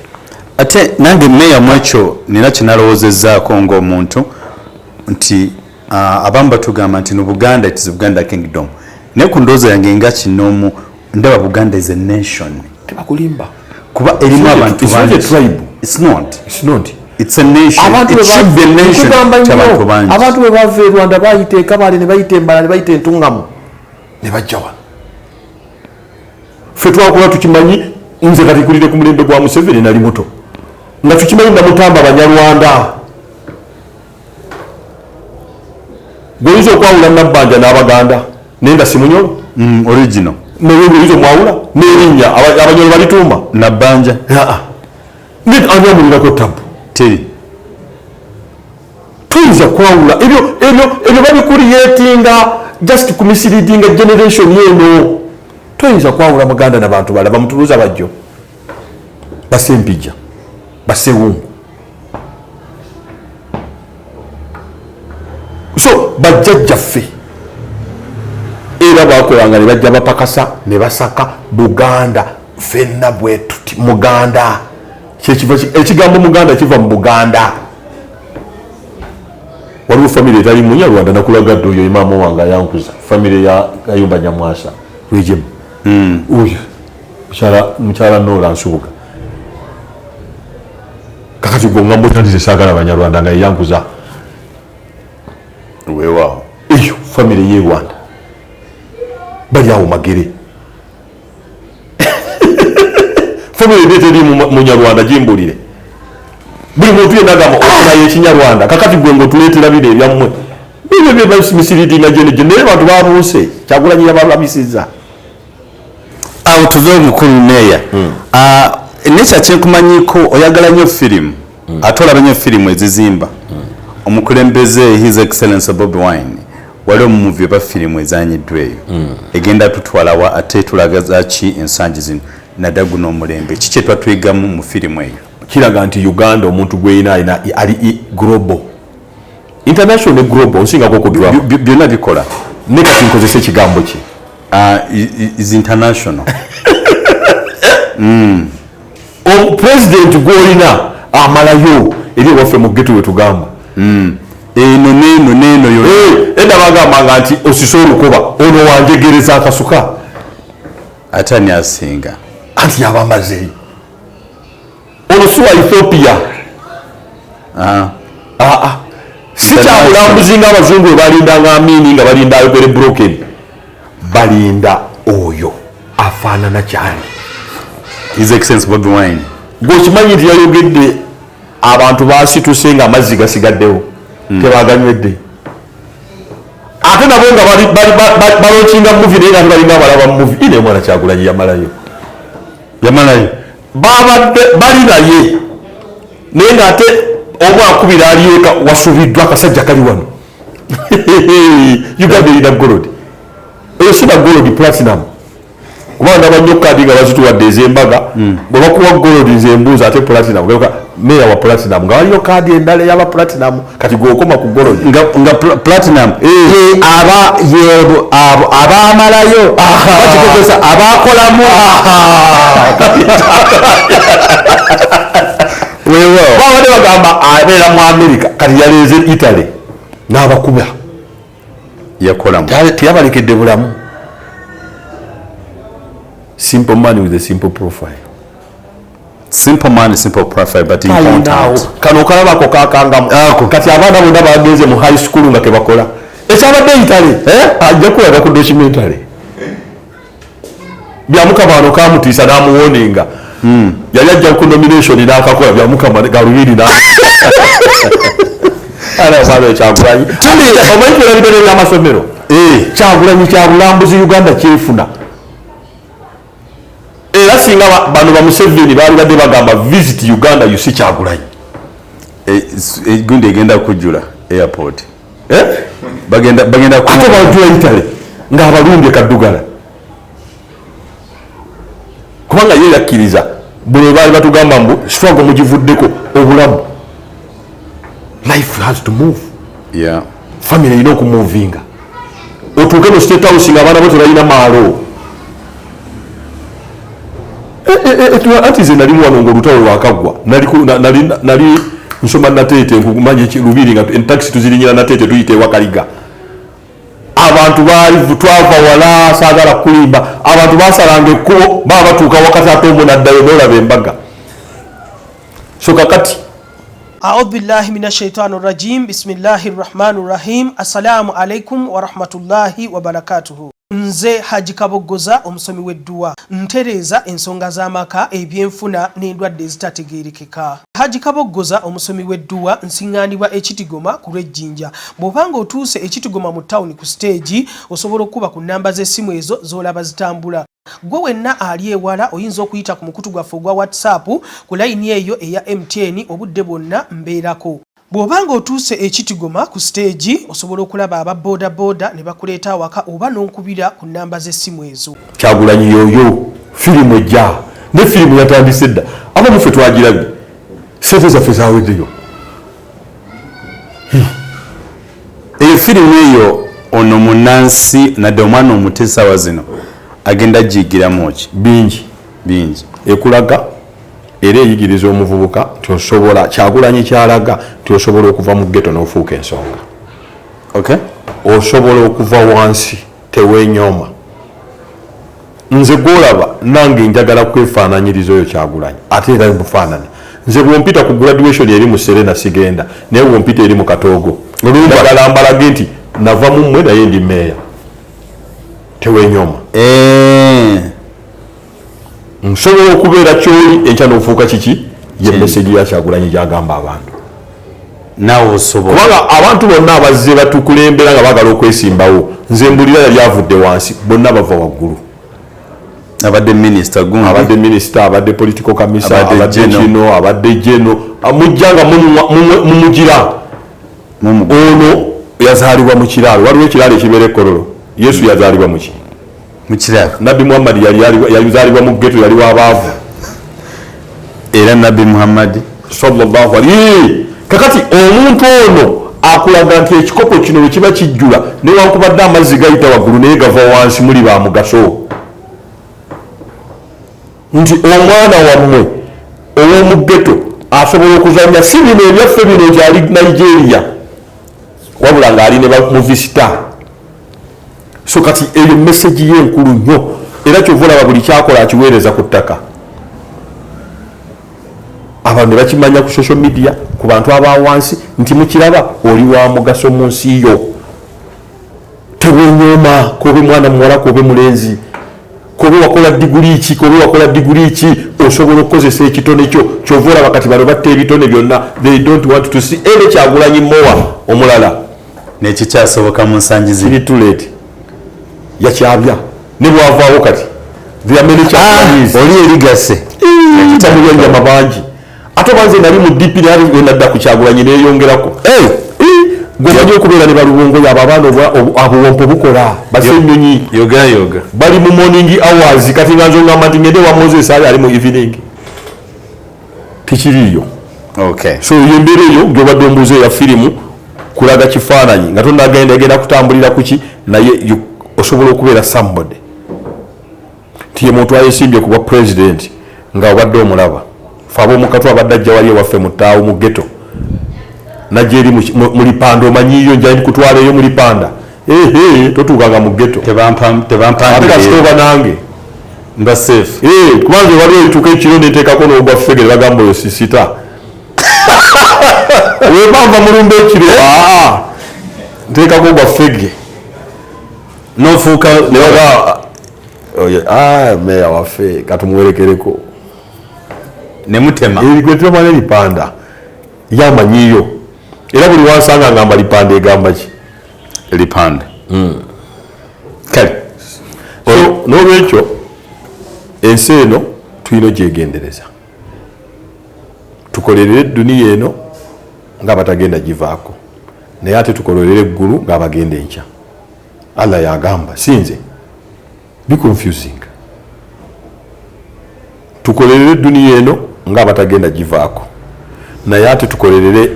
ate nange meya mwekyo nina kinalowoozezzaako ng'omuntu nti abamu batugamba nti no Buganda it is Buganda kingdom naye ku ndowooza yange nga kinoomu ndaba Buganda is a nation tebakulimba kuba erimu abantu bangi it's not it's a nation it should be a nation ky'abantu bangi abantu bwe bava e Rwanda bayita Kabale ne bayita Embala ne bayita Entungamu ne bajja wano ffe twakola tukimanyi nze kati kulire ku mulembe gwa Museveni nali muto nga tukimanyi namutamba Abanyarwanda gweyinza okwawula Nabbanja n'Abaganda naye nga si Munyoro original neyinza mwawula n'erinnya Abanyoro balituuma Nabbanja ani amulirako tabu teri tuyinza kwawula ebyo babikuriyetinga just kumisiritinga generation yeno tuyinza kwawula Muganda n'abantu balala bamutuluza bajjo basempija basewungu so bajjajjaffe era bakolanga ne bajja bapakasa ne basaka Buganda ffenna bwe tuti Muganda ekigambo Muganda kiva mu Buganda waliwo famire etali Munyarwanda nakulagadde oyo imaama wange ayankuza famire ya Kayumba Nyamwasa Rwejemu oyo mukyala Nola Nsubuga kakati gwe ngambo tandize saagala Abanyarwanda nga yeyankuza weewaawo eyo famire y'e Rwanda bali awo Magere famire eteri Munyarwanda gimbulire buli muntu yenna agamba okunayo ekinyarwanda kakati gwe ng'otuleetera bino ebyammwe bibyo byemisiritinga gyenegyo naye bantu babuuse Kyagulanyi yabalabisizza awo tuve omukulu meeya nekya kyenkumanyiko oyagala nnyo firimu ate olaba nnyo firimu ezizimba omukulembeze his excellence Bobi Wine wali omuvubi oba firimu ezanyiddwa eyo egenda tutwalawa ate tulagaza ki ensangi zino nadda guno omulembe kiki twatwegamu mu firimu eyo kiraga nti Uganda omuntu gweyina ali global international ne global nsingako okudwamu byonna bikola ne kati nkozesa ekigambo ki is international president gwolina amalayo eri waffe mu geto wetugamba eno neeno yo edda bagambanga nti osise olukoba ono wanjegereza akasuka ate ani asinga anti yabamazeeyo ono si wa Ethiopia si Kyabulambuzi nga abazungu webalindanga amini nga balinda ayogere broken balinda oyo afaanana kyali his excellence Bobi Wine gwekimanyi nti yayogedde abantu basituse nga amazzi gasigaddewo tebaganywedde ate nabo nga balonkinga muvi naye nga tebalinga abalaba muvi ine mwana Kyagulanyi yamalayo babadde bali naye naye ngaate omu akubira alieka wasubiddwa akasajja kali wano Uganda erina golodi eyo siba golodi platinum kuba ndaba nnyo kadi nga bazituwadde ez'embaga bwe bakuwa golodi nze embuuza ate platinum meya wa platinum nga waliyo kadi endala eyaba platinum kati gwokoma ku golodi nga platinum aba yebo abamalayo bakikozesa abakolamu babadde bagamba abeera mu America kati yaleeze Italy n'abakuba yakolamu teyabalekedde bulamu simple man with a simple profile but important kano kalabako kakangamu kati abaana bonna bagenze mu high school nga kebakola ekyabadde Italy ajja kulaga ku documentary byamukabano kamutiisa n'amuwoninga yali ajja ku nomination n'akakola byamukama galubiri Kyagulanyi omanyi kirabidde n'amasomero Kyagulanyi Kyabulambuzi Uganda kyefuna era singa bano ba Museveni baali badde bagamba visit Uganda you see Kyagulanyi gundi egenda kujjula airport bagenda ate bajjula Italy ng'abalumbye kaddugala kubanga ye yakkiriza bwe baali batugamba mbu struggle mugivuddeko obulamu life has to move family erina okumuvinga otuuke mu state house nga abaana bo tebalina maalo anti ze nali wano ng'olutalo lwakaggwa nali nsoma Nateete nkumanyi lubiri nga entaxi tuzirinyira Nateete tuyita ewakaliga abantu baali twava wala saagala kulimba abantu basalanga ekkubo baba batuuka wakati ate omu naddayo n'olaba embaga so kakati أعوذ بالله من الشيطان الرجيم بسم الله الرحمن الرحيم السلام عليكم ورحمة الله وبركاته nze Hajji Kaboggoza omusomi w'edduwa ntereeza ensonga z'amaka ebyenfuna n'endwadde ezitategeerekeka. Hajji Kaboggoza omusomi w'edduwa nsiŋŋaanibwa ekitigoma ku lw'ejjinja. Bw'obanga otuuse ekitigoma mu ttawuni ku siteegi osobola okuba ku nnamba z'essimu ezo z'olaba zitambula. Gwe wenna ali ewala oyinza okuyita ku mukutu gwaffe ogwa WhatsApp ku layini eyo eya MTN obudde bwonna mbeerako. Bw'obanga otuuse ekitigoma ku stage osobola okulaba aba boda boda ne bakuleeta awaka oba n'onkubira ku nnamba z'essimu ezo. Kyagulanyi yoyo firimu ejja ne firimu yatandise dda abamu ffe twagirabye sente zaffe zaaweddeyo. Eyo firimu eyo ono munnansi nadde omwana omuto essaawa zino agenda giyigiramu ki bingi ekulaga era eyigiriza omuvubuka tosobola Kyagulanyi kyalaga tosobola okuva mu ghetto n'ofuuka ensonga. Osobola okuva wansi teweenyooma. Nze gwolaba nange njagala kwefaananyiriza oyo Kyagulanyi ate era bufaanane. Nze bwompita ku graduation eri mu Serena sigenda naye bwompita eri mu Katoogo njagala mbalage nti nava mu mmwe naye ndi meeya teweenyooma. Nsobola okubeera kyoli enkya n'ofuuka kiki ye message ya Kyagulanyi gyagamba abantu nawe osobola kubanga abantu bonna abazze batukulembera nga bagala okwesimbawo nze mbulira yali avudde wansi bonna bava waggulu abadde minister gundi abadde minister abadde political commissioner abadde kino abadde jeno mujjanga mumugira ono yazaalibwa mu kiraalo waliwo ekiraalo ekibeera ekololo Yesu yazaalibwa mu kiraalo Nabbi Muhammad yazaalibwa mu ghetto yali wabaavu era Nabbi Muhammad sallallahu alayhi kakati omuntu ono akulaga nti ekikopo kino bwe kiba kijjula newankubadde amazzi gayita waggulu naye gava wansi muli ba mugaso nti omwana wammwe ow'omuggeto asobola okuzanya si bino ebyaffe bino gyali Nigeria wabula ng'ali ne bamuvisita so kati eyo message ye enkulu nnyo era kyova olaba buli kyakola akiweereza ku ttaka abantu ne bakimanya ku social media ku bantu abawansi nti mukiraba oli wa mugaso mu nsi yo tewenyooma kobe mwana muwala kobe mulenzi kobe wakola diguli ki kobe wakola diguli ki osobola okukozesa ekitone kyo kyova olaba kati bano batta ebitone byonna they don't want to see ere Kyagulanyi mowa omulala nekikyasoboka mu nsangi ziri too late yakyabya ne bwavaawo kati oli erigase Mulya Nyama bangi ate banze nali mu DP nali nadda ku Kyagulanyi neyongerako gwemanyi okubeera ne balubongo yabo abaana obuwompo bukola basenyonyi yoga bali mu morning hours kati nga nzo ngamba nti ngende wa Moses ali mu evening tikiriyo so yembeera eyo gyobadde ombuuzo ya firimu kulaga kifaananyi nga tonnagenda kutambulira kuki naye osobola okubeera somebody tiye muntu ayesimbye kuba president nga obadde omulaba fe ab'omukatu abadde ajja wali ewaffe mu ttaawo mu ghetto najja eri mu lipanda omanyiyo njali kutwala eyo mu lipanda totuukanga mu ghetto tebampandikasitoba nange mba safe kubanga waliwo ebituuka ekiro nenteekako n'ogwa fegere bagamba oyo sisita webamba mulumba ekiro nteekako ogwa fege nofuuka meya waffe katumuwerekereko nemutema ebigwetema n'ebipanda yamanyiyo era buli wansanga ngamba lipanda egamba ki lipanda kale n'olwekyo ensi eno tulina gyegendereza tukolerere duniya eno ng'abatagenda givaako naye ate tukolerere eggulu ng'abagenda enkya Allah yagamba sinze be confusing tukolerere duniya eno ng'abatagenda givaako naye ate tukolerere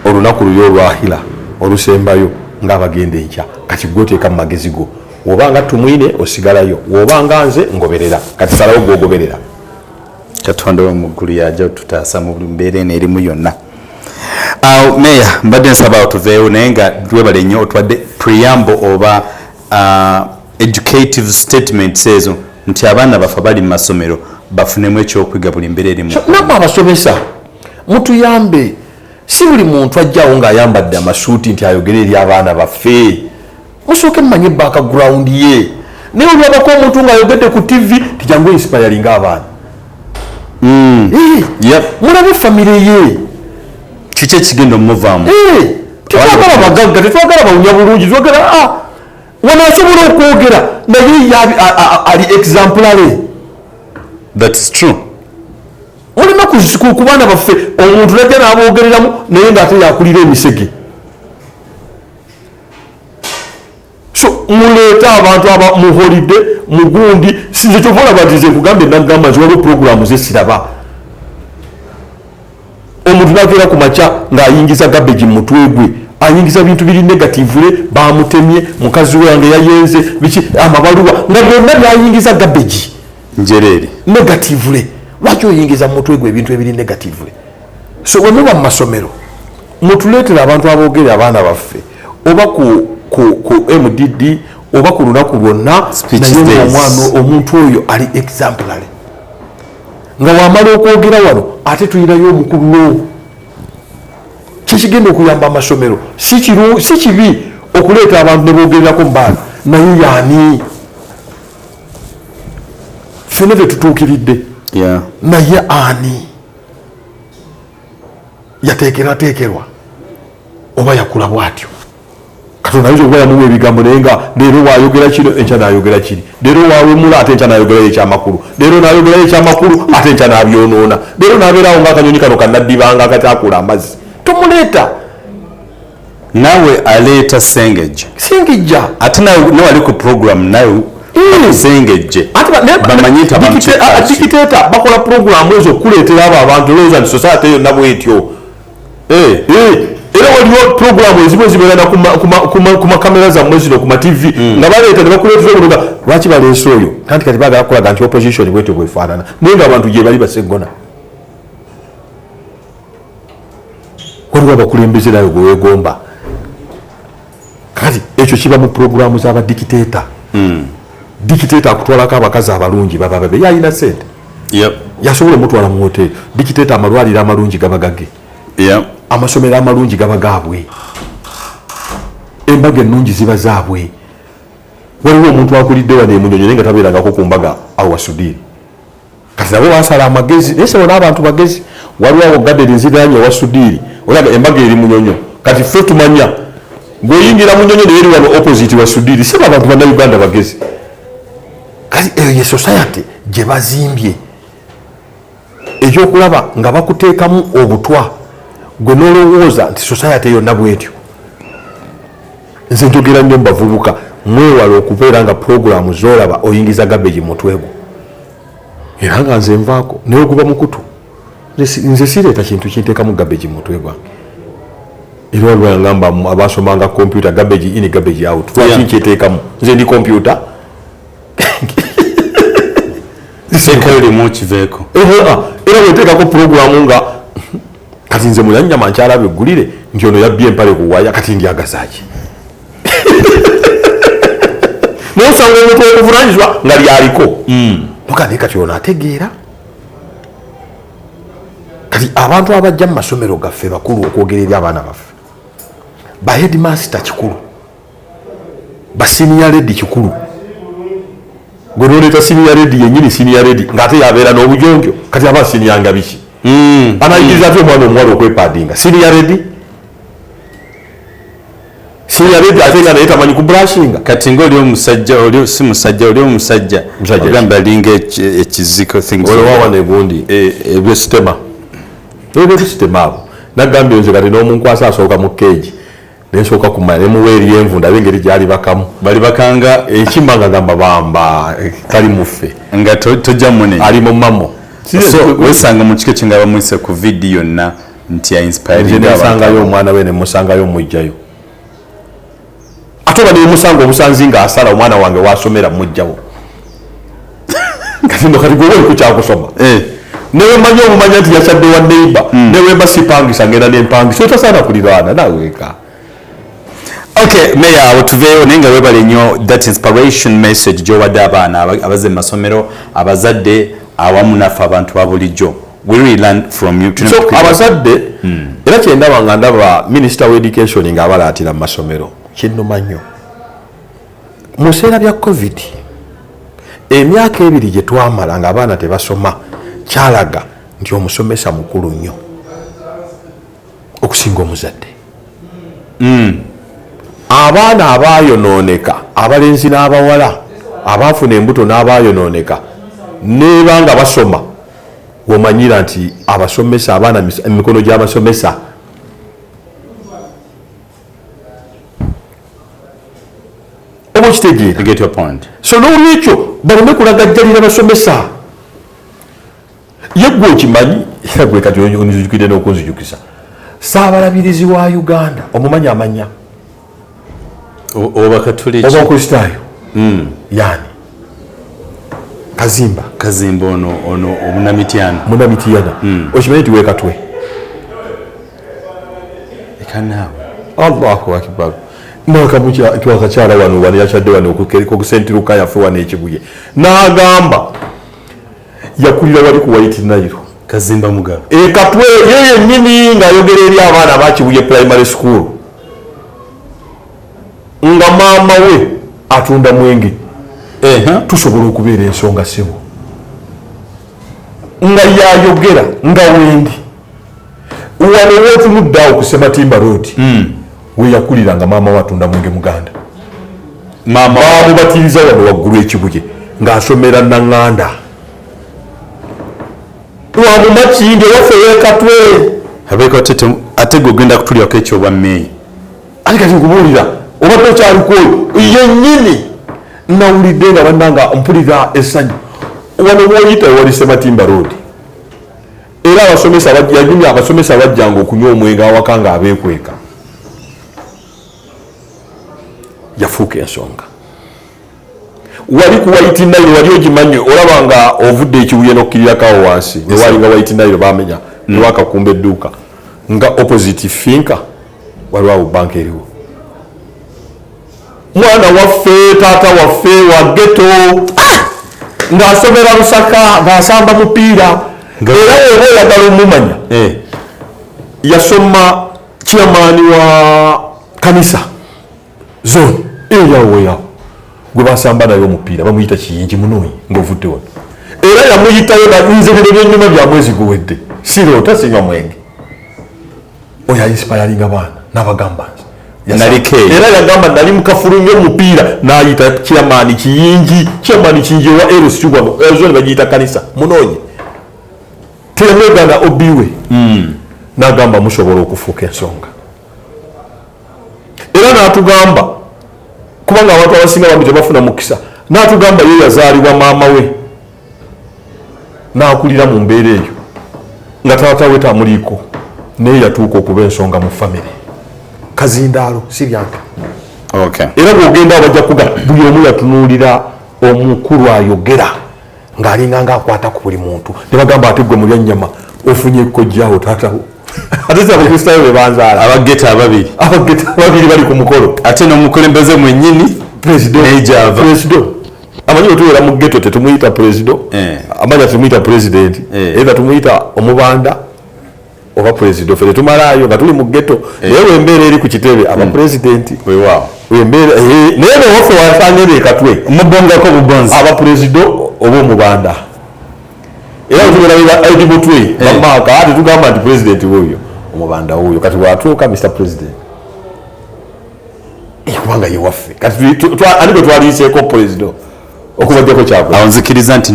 olunaku luli olwahira olusembayo ng'abagenda enkya kati gwoteeka mu magezi go wobanga tumwine osigalayo wobanga nze ngoberera kati salawo gwogoberera katonda w'omuggulu yajja otutaasa mu buli mbeera eno erimu yonna meya mbadde nsaba otuveewo naye nga twebale nnyo otwadde preamble oba educative statements ezo nti abaana baffe bali mu masomero bafunemu ekyokwiga buli mbeera erimu namwe abasomesa mutuyambe si buli muntu ajjawo ng'ayambadde amasuuti nti ayogere eri abaana baffe musooke mumanye background ye naye olwabako omuntu ng'ayogedde ku TV tijangu inspiring abaana mulabe famire ye kiki ekigenda omuvaamu tetwagala bagagga tetwagala bawunya bulungi twagala wano asobola okwogera naye ali exemplary that's true olina ku baana baffe omuntu najja n'aboogereramu naye ng'ate yakulira emisege so muleete abantu muholide mugundi sinze kyova olaba nti nze nkugambye nagamba nti waliwo puroguramu zesiraba omuntu nakeera ku makya ng'ayingiza gabeji mu mutwe gwe ayingiza bintu biri negativule bamutemye mukazi wange yayenze biki amabaluwa nga byonna byayingiza gabeji njereere negativule lwaki oyingiza mu mutwe gwe ebintu ebiri negativule so bwe muba mu masomero mutuleetera abantu aboogere abaana baffe oba ku MDD oba ku lunaku lwonna naye omwana omuntu oyo ali exemplary nga wamala okwogera wano ate tulinayo omukulu kikigenda okuyamba amasomero si kibi okuleeta abantu ne boogererako mu baana naye yaani ffene tetutuukiridde naye ani yateekerwa oba yakula bwatyo katonda ayinza okuba yamuwa ebigambo naye nga leero waayogera kino enkya naayogera kiri leero waawemula ate enkya naayogerayo ekyamakulu leero naayogerayo ekyamakulu ate enkya naabyonoona leero naabeerawo ngaakanyonyi kano kannaddibanga akakyakula amazzi tomuleeta nawe aleeta sengejja ate nawe ali ku program nawe sengejje bamanyi dikiteeta bakola puroguramu ezo okukuleetera abo abantu olowooza nti society yonna bwetyo era waliwo puroguramu ezimu ezibeerana ku makamera zammwe zino ku matv nga baleeta ne bakuleetera obunoga lwaki baleese oyo kanti kati baagala kulaga nti opposition bwetyo bwefaanana naye nga abantu gye bali baseggona waliwo abakulembeze nayo gwe weegomba kati ekyo kiba mu puroguramu z'abadikiteeta dikiteeta akutwalako abakazi abalungi baba babe yalina sente yasobola omutwala mu hoteri dikiteeta amalwaliro amalungi gaba gage amasomero amalungi gaba gaabwe embaga ennungi ziba zaabwe waliwo omuntu akulidde wano emunyonyi naye nga tabeerangako ku mbaga awo wasudiiri kati nabo basala amagezi naye sebo n'abantu bagezi waliwo awo gaderi nziganye wasudiiri olaga embaga eri munyonyo kati ffe tumanya ng'oyingira munyonyo naye eri wano opposite wasudiiri sebo abantu bannayuganda bagezi kati eyo ye society gye bazimbye ekyokulaba nga bakuteekamu obutwa gwe nolowooza nti society yonna bwetyo nze njogera nnyo mubavubuka mwewala okubeera nga puroguramu zolaba oyingiza gabeji mutwe gwo era nga nze nvaako naye oguba mukutu nze sireeta kintu kinteekamu gabeji mutwe gwange era waliwo yangamba abasomanga computer gabeji in gabeji out lwaki nkyeteekamu nze ndi computer era weteekako puroguramu nga kati nze Mulya Nyama nkyalaba eggulire nti ono yabbye empale kuwaya kati ndyagazaaki naye osanga omuntu okuvunanyizibwa nga lyaliko noganaye kati ono ategeera kati abantu abajja mu masomero gaffe bakulu okwogera eri abaana baffe ba headmaster kikulu ba senior lady kikulu gwe noleeta senior lady yennyini senior lady ng'ate yabeera n'obujonjo kati aba senior nga biki anayigiriza ate omwana omuwala okwepaadinga senior lady ate nga naye tamanyi ku brushinga kati ngaoli omusajja si musajja oli omusajja ogamba alinga ekiziko olwawa negundi ebyositema ebisitema abo nagambye nze kati n'omunkwasa asooka mu keegi nensooka kumanya nemuwa eri envu ndabe engeri gyali bakamu bali bakanga ekimba nga gamba bamba kali muffe nga tojja mune ali mu mamo wesanga mu kiko kyenga bamuyise ku vidiyo yonna nti yainspirenesangayo omwana we nemusangayo mujjayo ate oba nemusanga obusanzi nga asala omwana wange wasomera mujjawo kati ndo kati gwe oli kukyakusoma newemanya omumanya nti yakyadde wa neiba newemba sipangisa ngenda nempangisa otasaana kuliraana naweka meya awo tuveeyo naye nga webale nnyo that inspiration message gyowadde abaana abaze mu masomero abazadde awamu naffe abantu ba bulijjo we really learn from you so abazadde era kyendaba nga ndaba minisita wa education nga abalaatira mu masomero kinnuma nnyo mu biseera bya covid emyaka ebiri gye twamala nga abaana tebasoma kyalaga nti omusomesa mukulu nnyo okusinga omuzadde abaana abayonooneka abalenzi n'abawala abaafuna embuto n'abayonooneka nebanga basoma womanyira nti abasomesa abaana emikono gy'abasomesa oba okitegeera so n'olwekyo baleme kulagajjalira basomesa ye gwe okimanyi era gwe kati onzijukidde n'okunzijukisa saabalabirizi wa Uganda omumanyi amanya oba okristaayo yani kazimba ono omunamityana okimanyi nti wekatwe ekanaawe Allahu akbar nakamukyakakyala wano yakyadde wano okusentiruka yaffe wano ekibuye n'agamba yakulira wali ku White Nile kazimba mugabe ekatwe ye yennyini ng'ayogera eri abaana abakibuye primary school nga maama we atunda mwenge tusobola okubeera ensonga sebo nga yayogera nga wendi wano wotunuddawo ku Sematimba Road weyakuliranga maama watunda mwenge muganda maama bamubatiriza wano waggulu ekibuye ng'asomera Naŋŋanda wamumakindi waffe wekatwe abeeko tete ate gwe ogenda kutulyako ekyobwa mmeeyi ate kati nkubuulira obadde okyaliko yennyini nawulidde nga bannanga mpulira essanyu wano woyita ewali Sematimba Road era abasomesa yanyumya abasomesa bajjanga okunywa omwenge awaka nga abeekweka yafuuka ensonga wali ku White Nile wali ogimanyi olaba nga ovudde ekiwuye n'okkirirakawo wansi newali nga White Nile bamenya newakakumba edduuka nga opposite finka waliwo awo banka eriwo mwana waffe taata waffe wa ghetto ng'asomera Lusaka ng'asamba mupiira era oba oyagala omumanya yasoma chairman wa kanisa zone eyawo gwe basamba naye omupiira bamuyita Kiyingi Munoyi ng'ovudde wano era yamuyitayo nanzebero by'ennyuma bya mwezi guwedde siroota sinywa mwenge oyo ayinsipayalinga baana n'abagamba era yagamba nali mukafulumya omupiira n'ayita chairman Kiyingi wa LC wano zone bagiyita kanisa Munoyi temwegana obiwe n'agamba musobola okufuuka ensonga era n'atugamba kubanga abantu abasinga bambi tebafuna mukisa n'atugamba ye yazaalibwa maama we n'akulira mu mbeera eyo nga taata we tamuliiko naye yatuuka okuba ensonga mu famire kazindaalo siryange era bw'ogenda abajja kuga buli omu yatunuulira omukulu ayogera ng'alinga ng'akwata ku buli muntu ne bagamba ate gwe Mulya Nyama ofunye ekkojjaawo taatawo ate si abakristaayo be banzaala abageta ababiri bali ku mukolo ate n'omukulembeze mwennyini presido amanyi otubeera mu ghetto tetumuyita presido amanya tumuyita president era tumuyita omubanda oba presido ffe tetumalaayo nga tuli mu ghetto naye wembeera eri ku kitebe abapresidenti wembeera naye newaffe wasangere ekatwe mubongako bubonzi abapresido oba omubanda era tubeera edi mutwe bamaaka ate tugamba nti president wuuyo omubanda wuuyo kati watuuka Mr President kubanga ye waffe kati ani gwe twaliiseeko presido okubajjako kyakwe awo nzikiriza nti